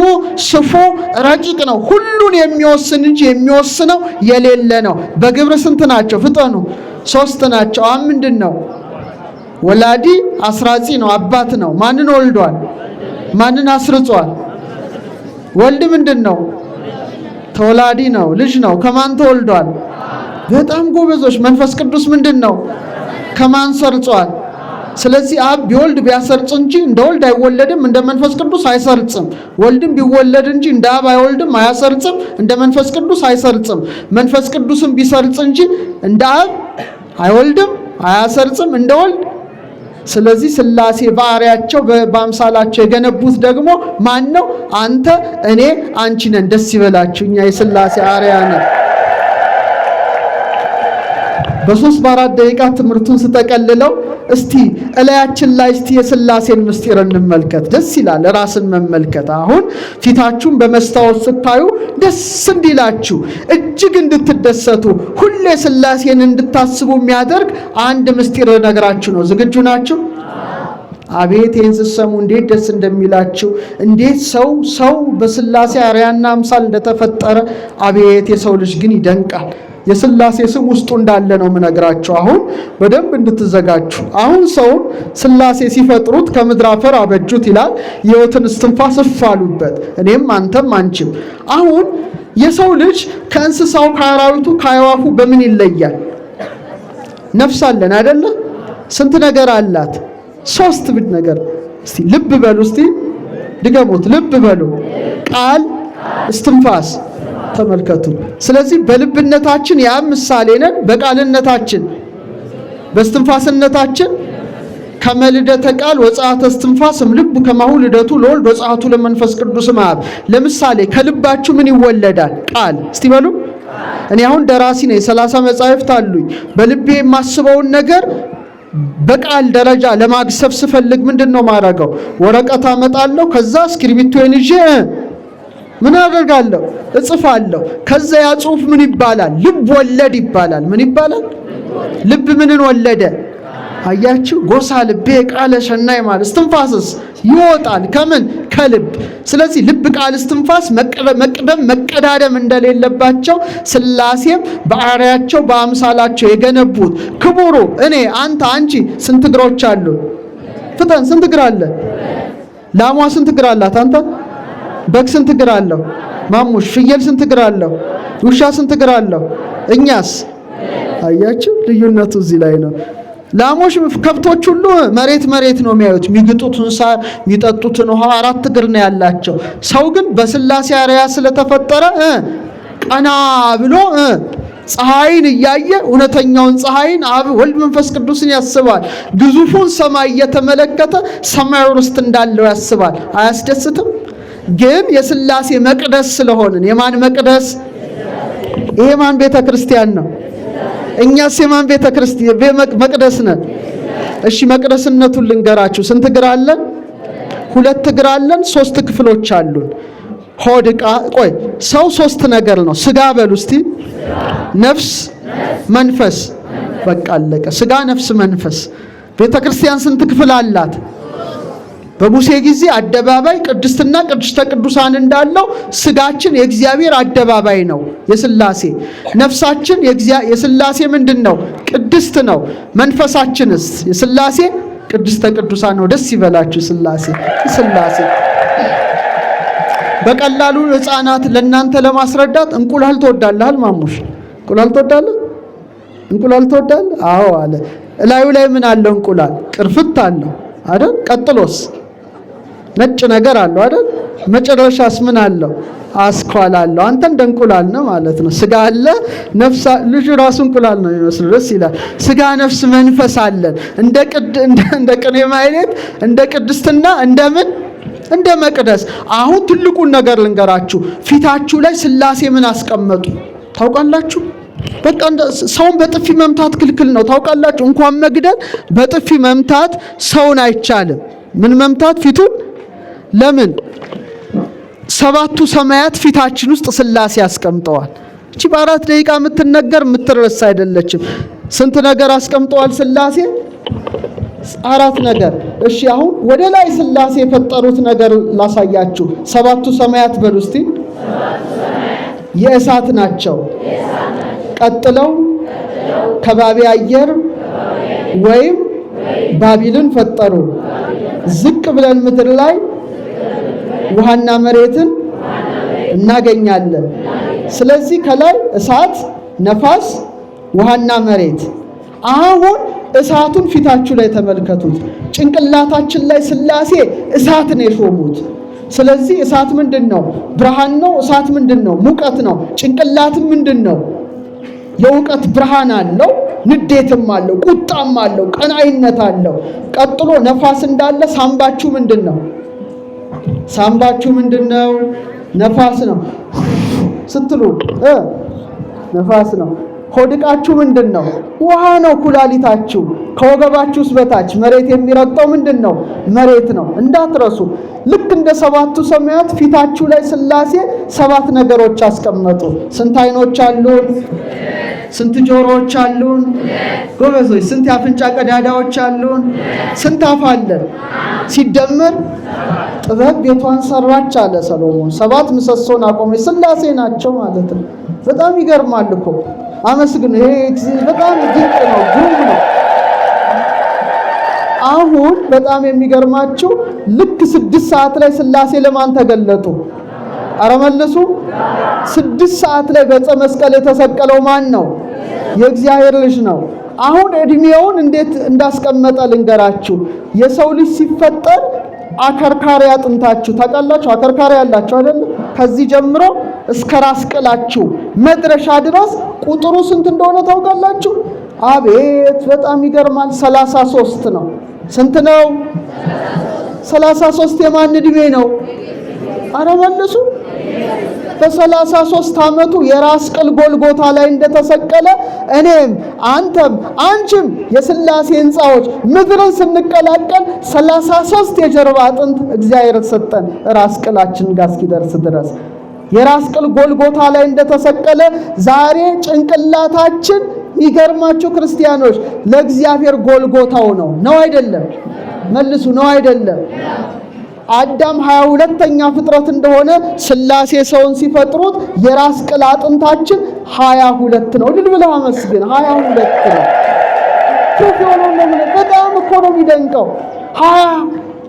ስፉ ረቂቅ ነው። ሁሉን የሚወስን እንጂ የሚወስነው የሌለ ነው። በግብር ስንት ናቸው? ፍጠኑ። 3 ናቸው። ምንድነው? ወላዲ አስራጺ ነው። አባት ነው። ማንን ወልዷል? ማንን አስርጿል? ወልድ ምንድነው? ተወላዲ ነው። ልጅ ነው። ከማን ተወልዷል? በጣም ጎበዞች። መንፈስ ቅዱስ ምንድነው? ከማን ሰርጿል? ስለዚህ አብ ቢወልድ ቢያሰርጽ እንጂ እንደ ወልድ አይወለድም፣ እንደ መንፈስ ቅዱስ አይሰርጽም። ወልድም ቢወለድ እንጂ እንደ አብ አይወልድም አያሰርጽም፣ እንደ መንፈስ ቅዱስ አይሰርጽም። መንፈስ ቅዱስም ቢሰርጽ እንጂ እንደ አብ አይወልድም አያሰርጽም፣ እንደ ወልድ። ስለዚህ ሥላሴ ባህሪያቸው በአምሳላቸው የገነቡት ደግሞ ማን ነው? አንተ፣ እኔ፣ አንቺ ነን። ደስ ይበላችሁ፣ እኛ የሥላሴ አርያ ነን። በ3 በ4 ደቂቃ ትምህርቱን ስጠቀልለው እስቲ እላያችን ላይ እስቲ የሥላሴን ምስጢር እንመልከት። ደስ ይላል ራስን መመልከት። አሁን ፊታችሁን በመስታወት ስታዩ ደስ እንዲላችሁ እጅግ እንድትደሰቱ ሁሌ ሥላሴን እንድታስቡ የሚያደርግ አንድ ምስጢር ነግራችሁ ነው። ዝግጁ ናችሁ? አቤት ይህን ስትሰሙ እንዴት ደስ እንደሚላችሁ! እንዴት ሰው በሥላሴ አርያና አምሳል እንደተፈጠረ! አቤት የሰው ልጅ ግን ይደንቃል። የሥላሴ ስም ውስጡ እንዳለ ነው የምነግራችሁ። አሁን በደንብ እንድትዘጋጁ። አሁን ሰውን ሥላሴ ሲፈጥሩት ከምድር አፈር አበጁት ይላል። ሕይወትን እስትንፋስ እፍ አሉበት። እኔም አንተም አንቺም። አሁን የሰው ልጅ ከእንስሳው ከአራዊቱ ከአዕዋፉ በምን ይለያል? ነፍስ አለን አይደለ? ስንት ነገር አላት? 3 ብቻ ነገር። እስቲ ልብ በሉ፣ እስቲ ድገሙት። ልብ በሉ። ቃል፣ እስትንፋስ። ተመልከቱ። ስለዚህ በልብነታችን ያ ምሳሌ ነን። በቃልነታችን በእስትንፋስነታችን ከመልደተ ቃል ወጻአተ እስትንፋስም ልብ ከማሁ ልደቱ ለወልድ ወጻአቱ ለመንፈስ ቅዱስ ማብ። ለምሳሌ ከልባችሁ ምን ይወለዳል? ቃል። እስቲ በሉ። እኔ አሁን ደራሲ ነኝ፣ 30 መጻሕፍት አሉኝ። በልቤ የማስበውን ነገር በቃል ደረጃ ለማግሰብ ስፈልግ ምንድነው ማረገው? ወረቀት አመጣለሁ። ከዛ እስክሪብቶን ይዤ ምን አደርጋለሁ? እጽፋለሁ። ከዛ ያ ጽሑፍ ምን ይባላል? ልብ ወለድ ይባላል። ምን ይባላል? ልብ ምንን ወለደ? አያችሁ? ጎሳ ልቤ ቃለ ሸናይ ማለት። እስትንፋስስ ይወጣል ከምን? ከልብ። ስለዚህ ልብ፣ ቃል፣ እስትንፋስ መቅደም መቀዳደም እንደሌለባቸው ሥላሴም በአርያቸው በአምሳላቸው የገነቡት ክቡሩ እኔ፣ አንተ፣ አንቺ ስንት እግሮች አሉ? ፍጠን። ስንት እግር አለ? ላሟ ስንት እግር አላት? አንተ በግ ስንት እግር አለው? ማሙሽ ፍየል ስንት እግር አለው? ውሻ ስንት እግር አለው? እኛስ? አያችሁ ልዩነቱ እዚህ ላይ ነው። ላሞች ከብቶች ሁሉ መሬት ነው የሚያዩት። የሚግጡትን ሳር የሚጠጡትን ውሃ 4 እግር ነው ያላቸው። ሰው ግን በሥላሴ አርያ ስለተፈጠረ ቀና ብሎ ፀሐይን እያየ እውነተኛውን ፀሐይን አብ ወልድ መንፈስ ቅዱስን ያስባል። ግዙፉን ሰማይ እየተመለከተ ሰማዩ ርስት እንዳለው ያስባል። አያስደስትም? ግን የሥላሴ መቅደስ ስለሆንን። የማን መቅደስ? ይሄ ማን ቤተ ክርስቲያን ነው? እኛስ የማን ቤተ ክርስቲያን መቅደስ ነን? እሺ መቅደስነቱን ልንገራችሁ። ስንት እግር አለን? 2 እግር አለን። 3 ክፍሎች አሉን። ሆድ፣ ዕቃ። ቆይ ሰው 3 ነገር ነው። ስጋ በሉ እስቲ። ነፍስ፣ መንፈስ። በቃ አለቀ። ስጋ፣ ነፍስ፣ መንፈስ። ቤተ ክርስቲያን ስንት ክፍል አላት? በሙሴ ጊዜ አደባባይ ቅድስትና ቅድስተ ቅዱሳን እንዳለው ስጋችን የእግዚአብሔር አደባባይ ነው፣ የሥላሴ። ነፍሳችን የሥላሴ ምንድነው? ቅድስት ነው። መንፈሳችንስ የሥላሴ ቅድስተ ቅዱሳን ነው። ደስ ይበላችሁ ሥላሴ። በቀላሉ ሕፃናት ለእናንተ ለማስረዳት እንቁላል ትወዳለህ? ማሙሽ እንቁላል ትወዳለህ? እንቁላል ትወዳለህ? አዎ አለ። እላዩ ላይ ምን አለው? እንቁላል ቅርፍት አለው አይደል? ቀጥሎስ ነጭ ነገር አለው አይደል? መጨረሻስ ምን አለው? አስኳል አለው። አንተ እንደ እንቁላል ነው ማለት ነው። ስጋ አለ፣ ነፍስ። ልጅ ራሱ እንቁላል ነው የሚመስለው። ደስ ይላል። ስጋ፣ ነፍስ፣ መንፈስ አለን። እንደ ቅኔ ማህሌት፣ እንደ ቅድስትና፣ እንደምን እንደ መቅደስ። አሁን ትልቁን ነገር ልንገራችሁ። ፊታችሁ ላይ ሥላሴ ምን አስቀመጡ ታውቃላችሁ? በቃ ሰውን በጥፊ መምታት ክልክል ነው ታውቃላችሁ? እንኳን መግደል በጥፊ መምታት ሰውን አይቻልም። ምን መምታት? ፊቱን። ለምን? ሰባቱ ሰማያት ፊታችን ውስጥ ሥላሴ አስቀምጠዋል። እቺ በ4 ደቂቃ የምትነገር የምትረሳ አይደለችም። ስንት ነገር አስቀምጠዋል ሥላሴ? 4 ነገር። እሺ አሁን ወደ ላይ ሥላሴ የፈጠሩት ነገር ላሳያችሁ። ሰባቱ ሰማያት በሉ እስቲ። የእሳት ናቸው። ቀጥለው ከባቢ አየር ወይም ባቢልን ፈጠሩ። ዝቅ ብለን ምድር ላይ ውሃና መሬትን እናገኛለን። ስለዚህ ከላይ እሳት፣ ነፋስ፣ ውሃና መሬት። አሁን እሳቱን ፊታችሁ ላይ ተመልከቱት። ጭንቅላታችን ላይ ሥላሴ እሳት ነው የሾሙት። ስለዚህ እሳት ምንድነው? ብርሃን ነው። እሳት ምንድነው? ሙቀት ነው። ጭንቅላትም ምንድነው? የእውቀት ብርሃን አለው፣ ንዴትም አለው፣ ቁጣም አለው፣ ቀናይነት አለው። ቀጥሎ ነፋስ እንዳለ ሳምባችሁ ምንድነው? ሳምባችሁ ምንድነው? ነፋስ ነው ስትሉ ነፋስ ነው። ሆድቃችሁ ምንድነው? ውሃ ነው። ኩላሊታችሁ ከወገባችሁስ በታች መሬት የሚረግጠው ምንድነው? መሬት ነው። እንዳትረሱ። ልክ እንደ ሰባቱ ሰማያት ፊታችሁ ላይ ሥላሴ 7 ነገሮች አስቀመጡ። ስንት አይኖች አሉን? ስንት ጆሮዎች አሉን? ጎበዞች። ስንት የአፍንጫ ቀዳዳዎች አሉን? ስንት አፍ አለን? ሲደመር ጥበብ ቤቷን ሰራች አለ ሰሎሞን። 7 ምሰሶን አቆመች። ሥላሴ ናቸው ማለት ነው። በጣም ይገርማል እኮ። አመስግኑ። ይሄ በጣም ድንቅ ነው፣ ግሩም ነው። አሁን በጣም የሚገርማችሁ ልክ 6 ሰዓት ላይ ሥላሴ ለማን ተገለጡ? አረ መልሱ። 6 ሰዓት ላይ በዕፀ መስቀል የተሰቀለው ማን ነው? የእግዚአብሔር ልጅ ነው። አሁን እድሜውን እንዴት እንዳስቀመጠ ልንገራችሁ። የሰው ልጅ ሲፈጠር አከርካሪ አጥንታችሁ ታውቃላችሁ። አከርካሪ ያላችሁ አይደል? ከዚህ ጀምሮ እስከ ራስ ቅላችሁ መድረሻ ድረስ ቁጥሩ ስንት እንደሆነ ታውቃላችሁ? አቤት በጣም ይገርማል። 33 ነው። ስንት ነው? 33 የማን እድሜ ነው? አረ መልሱ። በ33 ዓመቱ የራስ ቅል ጎልጎታ ላይ እንደተሰቀለ እኔም አንተም አንቺም የሥላሴ ሕንፃዎች ምድርን ስንቀላቀል 33 የጀርባ አጥንት እግዚአብሔር ሰጠን ራስ ቅላችን ጋር እስኪደርስ ድረስ። የራስ ቅል ጎልጎታ ላይ እንደተሰቀለ ዛሬ ጭንቅላታችን ይገርማችሁ ክርስቲያኖች ለእግዚአብሔር ጎልጎታው ነው አይደለም? መልሱ። ነው አይደለም? አዳም 22ኛ ፍጥረት እንደሆነ ሥላሴ ሰውን ሲፈጥሩት የራስ ቅል አጥንታችን 22 ነው። ልል ብለህ አመስግን። 22 ነው። በጣም እኮ ነው የሚደንቀው።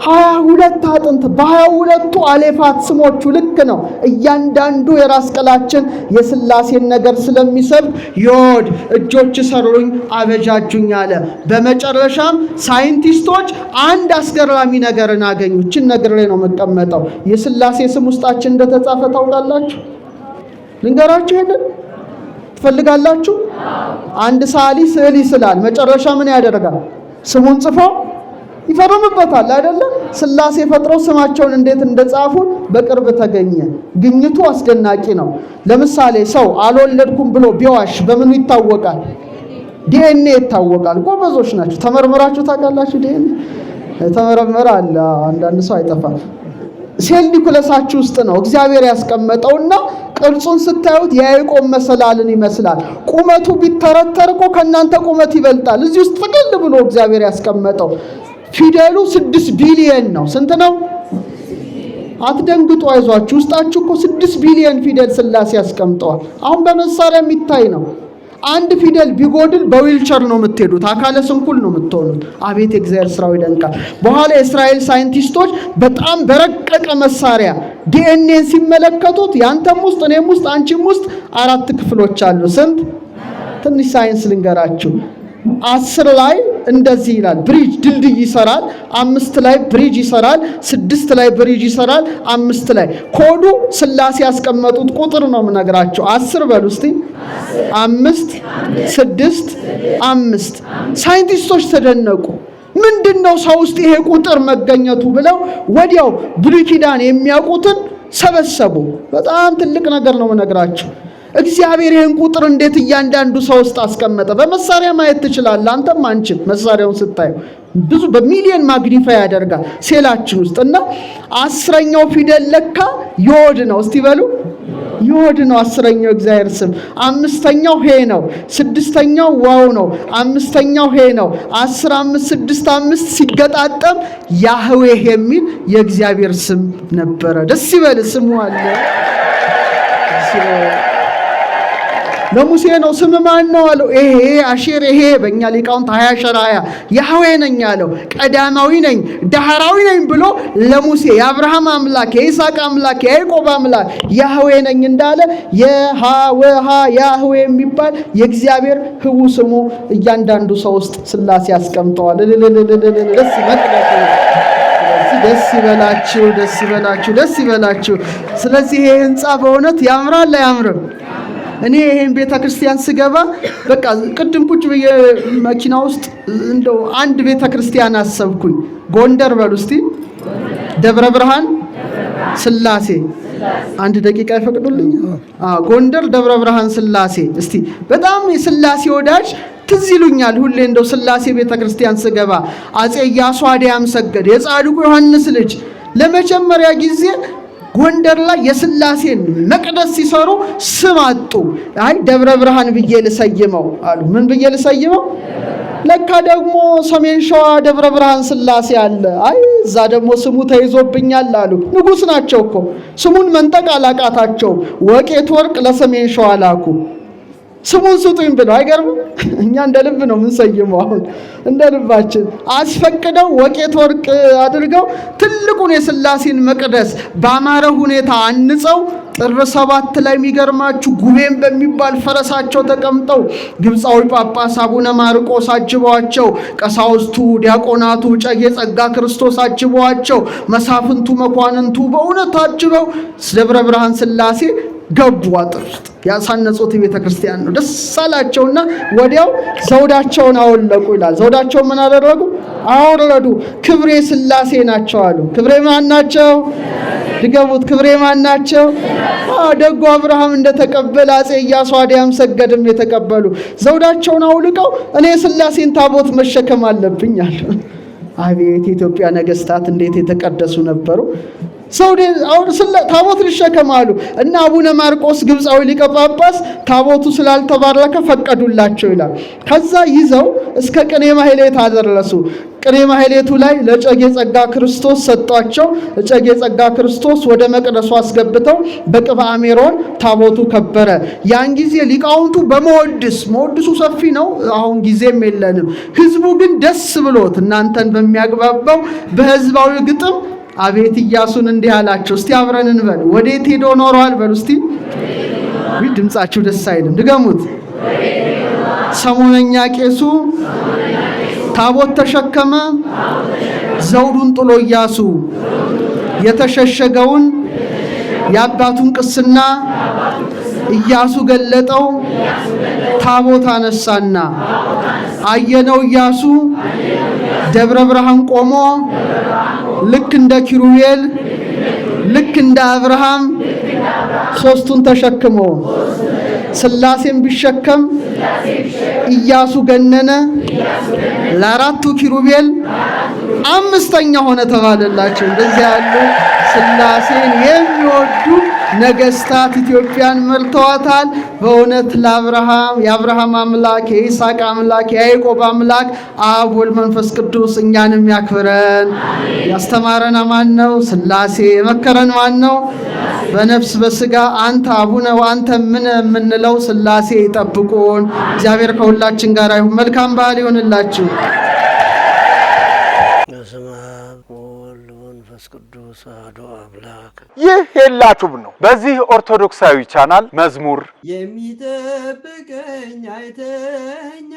22 አጥንት በ22ቱ አሌፋት ስሞቹ ልክ ነው። እያንዳንዱ የራስ ቅላችን የሥላሴን ነገር ስለሚሰብክ ዮድ እጆች ሰሩኝ አበጃጁኝ አለ። በመጨረሻም ሳይንቲስቶች አንድ አስገራሚ ነገርን አገኙ። እችን ነገር ላይ ነው የምቀመጠው። የሥላሴ ስም ውስጣችን እንደተጻፈ ታውቃላችሁ? ልንገራችሁ። ሄደን ትፈልጋላችሁ? አንድ ሰዓሊ ስዕል ይስላል። መጨረሻ ምን ያደርጋል? ስሙን ጽፎ ይፈርምበታል አይደለ? ሥላሴ ፈጥረው ስማቸውን እንዴት እንደጻፉ በቅርብ ተገኘ። ግኝቱ አስደናቂ ነው። ለምሳሌ ሰው አልወለድኩም ብሎ ቢዋሽ በምኑ ይታወቃል? ዲኤንኤ ይታወቃል። ጎበዞች ናቸው። ተመርምራችሁ ታውቃላችሁ? ዲኤንኤ ተመረመረ አለ። አንዳንድ ሰው አይጠፋም። ሴል ኒኩለሳችሁ ውስጥ ነው እግዚአብሔር ያስቀመጠውና ቅርጹን ስታዩት የያዕቆብ መሰላልን ይመስላል። ቁመቱ ቢተረተር እኮ ከእናንተ ቁመት ይበልጣል። እዚህ ውስጥ ጥቅል ብሎ እግዚአብሔር ያስቀመጠው ፊደሉ 6 ቢሊየን ነው። ስንት ነው? አትደንግጡ፣ አይዟችሁ። ውስጣችሁ እኮ 6 ቢሊየን ፊደል ሥላሴ ያስቀምጠዋል። አሁን በመሳሪያ የሚታይ ነው። አንድ ፊደል ቢጎድል በዊልቸር ነው የምትሄዱት። አካለ ስንኩል ነው የምትሆኑት። አቤት የእግዚአብሔር ስራው ይደንቃል። በኋላ የእስራኤል ሳይንቲስቶች በጣም በረቀቀ መሳሪያ ዲኤንኤን ሲመለከቱት ያንተም ውስጥ እኔም ውስጥ አንቺም ውስጥ 4 ክፍሎች አሉ። ስንት? ትንሽ ሳይንስ ልንገራችሁ። 10 ላይ እንደዚህ ይላል፣ ብሪጅ ድልድይ ይሰራል። 5 ላይ ብሪጅ ይሰራል። 6 ላይ ብሪጅ ይሰራል። 5 ላይ ኮዱ ሥላሴ ያስቀመጡት ቁጥር ነው የምነግራቸው። 10 በሉ እስቲ። 5 6 5 ሳይንቲስቶች ተደነቁ። ምንድነው ሰው ውስጥ ይሄ ቁጥር መገኘቱ ብለው ወዲያው ብሉይ ኪዳን የሚያውቁትን ሰበሰቡ። በጣም ትልቅ ነገር ነው የምነግራቸው። እግዚአብሔር ይሄን ቁጥር እንዴት እያንዳንዱ ሰው ውስጥ አስቀመጠ? በመሳሪያ ማየት ትችላለህ። አንተም አንቺም መሳሪያውን ስታዩ ብዙ በሚሊዮን ማግኒፋይ ያደርጋል ሴላችን ውስጥ እና 10ኛው ፊደል ለካ ዮድ ነው። እስቲ በሉ ዮድ ነው 10ኛው እግዚአብሔር ስም። 5ኛው ሄ ነው። 6ኛው ዋው ነው። 5ኛው ሄ ነው። 10 5 6 5 ሲገጣጠም ያህዌህ የሚል የእግዚአብሔር ስም ነበረ። ደስ ይበል ስሙ አለ። ለሙሴ ነው ስም ማን ነው አለው። ይሄ አሼር ይሄ በእኛ ሊቃውንት 20 ሸራያ ያህዌ ነኝ አለው። ቀዳማዊ ነኝ ዳህራዊ ነኝ ብሎ ለሙሴ የአብርሃም አምላክ የይስሐቅ አምላክ የያዕቆብ አምላክ ያህዌ ነኝ እንዳለ የሃወሃ ያህዌ የሚባል የእግዚአብሔር ህቡ ስሙ እያንዳንዱ ሰው ውስጥ ሥላሴ ያስቀምጠዋል። ደስ ይበላችሁ፣ ደስ ይበላችሁ፣ ደስ ይበላችሁ። ስለዚህ ይሄ ህንጻ በእውነት ያምራል አያምርም? እኔ ይሄን ቤተክርስቲያን ስገባ በቃ ቅድም ቁጭ ብዬ መኪና ውስጥ እንደው አንድ ቤተክርስቲያን አሰብኩኝ። ጎንደር በሉ እስቲ ደብረ ብርሃን ሥላሴ አንድ ደቂቃ ይፈቅዱልኝ? ጎንደር ደብረ ብርሃን ሥላሴ። እስቲ በጣም የሥላሴ ወዳጅ ትዝ ይሉኛል ሁሌ እንደው ሥላሴ ቤተክርስቲያን ስገባ አጼ ኢያሱ አድያም ሰገድ የጻድቁ ዮሐንስ ልጅ ለመጀመሪያ ጊዜ ጎንደር ላይ የሥላሴን መቅደስ ሲሰሩ ስም አጡ። አይ ደብረ ብርሃን ብዬ ልሰይመው አሉ። ምን ብዬ ልሰይመው? ለካ ደግሞ ሰሜን ሸዋ ደብረ ብርሃን ሥላሴ አለ። አይ እዛ ደግሞ ስሙ ተይዞብኛል አሉ። ንጉሥ ናቸው እኮ ስሙን መንጠቅ አላቃታቸው። ወቄት ወርቅ ለሰሜን ሸዋ ላኩ ስሙን ስጡኝ ብለው። አይገርምም? እኛ እንደ ልብ ነው ምን ሰይመው አሁን እንደ ልባችን አስፈቅደው ወቄት ወርቅ አድርገው ትልቁን የሥላሴን መቅደስ ባማረ ሁኔታ አንጸው ጥር 7 ላይ የሚገርማችሁ ጉቤን በሚባል ፈረሳቸው ተቀምጠው ግብፃዊ ጳጳስ አቡነ ማርቆስ አጅበዋቸው፣ ቀሳውስቱ ዲያቆናቱ እጨጌ ጸጋ ክርስቶስ አጅበዋቸው፣ መሳፍንቱ መኳንንቱ በእውነት አጅበው ደብረ ብርሃን ሥላሴ ገቡ። አጥር ውስጥ ያሳነጹት ቤተክርስቲያን ነው። ደስ አላቸውና ወዲያው ዘውዳቸውን አወለቁ ይላል። ዘውዳቸውን ምን አደረጉ? አወረዱ። ክብሬ ሥላሴ ናቸው አሉ። ክብሬ ማን ናቸው? ድገሙት። ክብሬ ማን ናቸው? ደጉ አብርሃም እንደተቀበለ አጼ ኢያሱ አድያም ሰገድም የተቀበሉ ዘውዳቸውን አውልቀው እኔ ሥላሴን ታቦት መሸከም አለብኝ አሉ። አቤት የኢትዮጵያ ነገስታት እንዴት የተቀደሱ ነበሩ! ታቦት ሊሸከማሉ እና አቡነ ማርቆስ ግብፃዊ ሊቀ ጳጳስ ታቦቱ ስላልተባረከ ፈቀዱላቸው ይላል። ከዛ ይዘው እስከ ቅኔ ማህሌት አደረሱ። ቅኔ ማህሌቱ ላይ ለእጨጌ ጸጋ ክርስቶስ ሰጧቸው። እጨጌ ጸጋ ክርስቶስ ወደ መቅደሱ አስገብተው በቅብአ ሜሮን ታቦቱ ከበረ። ያን ጊዜ ሊቃውንቱ መወድሱ ሰፊ ነው፣ አሁን ጊዜም የለንም። ህዝቡ ግን ደስ ብሎት እናንተን በሚያግባባው በህዝባዊ ግጥም አቤት ኢያሱን እንዲህ አላቸው። እስቲ አብረን እንበል። ወዴት ሄዶ ኖሯል በሉ እስቲ። ድምጻችሁ ደስ አይልም? ድገሙት። ሰሞነኛ ቄሱ ታቦት ተሸከመ፣ ዘውዱን ጥሎ ኢያሱ የተሸሸገውን የአባቱን ቅስና ኢያሱ ገለጠው፣ ታቦት አነሳና አየነው ኢያሱ ደብረ ብርሃን ቆሞ ልክ እንደ ኪሩቤል ልክ እንደ አብርሃም ሶስቱን ተሸክሞ ሥላሴን ቢሸከም ኢያሱ ገነነ፣ ለአራቱ ኪሩቤል 5ኛ ሆነ ተባለላቸው። እንደዚህ ያሉ ሥላሴን የሚወዱ ነገስታት ኢትዮጵያን መርተዋታል። በእውነት የአብርሃም አምላክ የይስሐቅ አምላክ የያዕቆብ አምላክ አብ ወልድ መንፈስ ቅዱስ እኛንም ያክብረን። ያስተማረን ማን ነው? ሥላሴ። የመከረን ማን ነው? በነፍስ በስጋ አንተ አቡነ ወአንተ ምን የምንለው ሥላሴ ይጠብቁን። እግዚአብሔር ከሁላችን ጋር ይሁን። መልካም በዓል ይሁንላችሁ። ቅዱስ አሐዱ አምላክ። ይህ ሄላቱብ ነው። በዚህ ኦርቶዶክሳዊ ቻናል መዝሙር የሚጠብቀኝ አይተኛ፣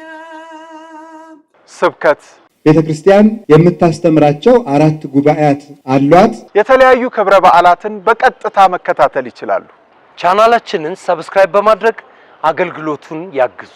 ስብከት፣ ቤተክርስቲያን የምታስተምራቸው 4 ጉባኤያት አሏት። የተለያዩ ክብረ በዓላትን በቀጥታ መከታተል ይችላሉ። ቻናላችንን ሰብስክራይብ በማድረግ አገልግሎቱን ያግዙ።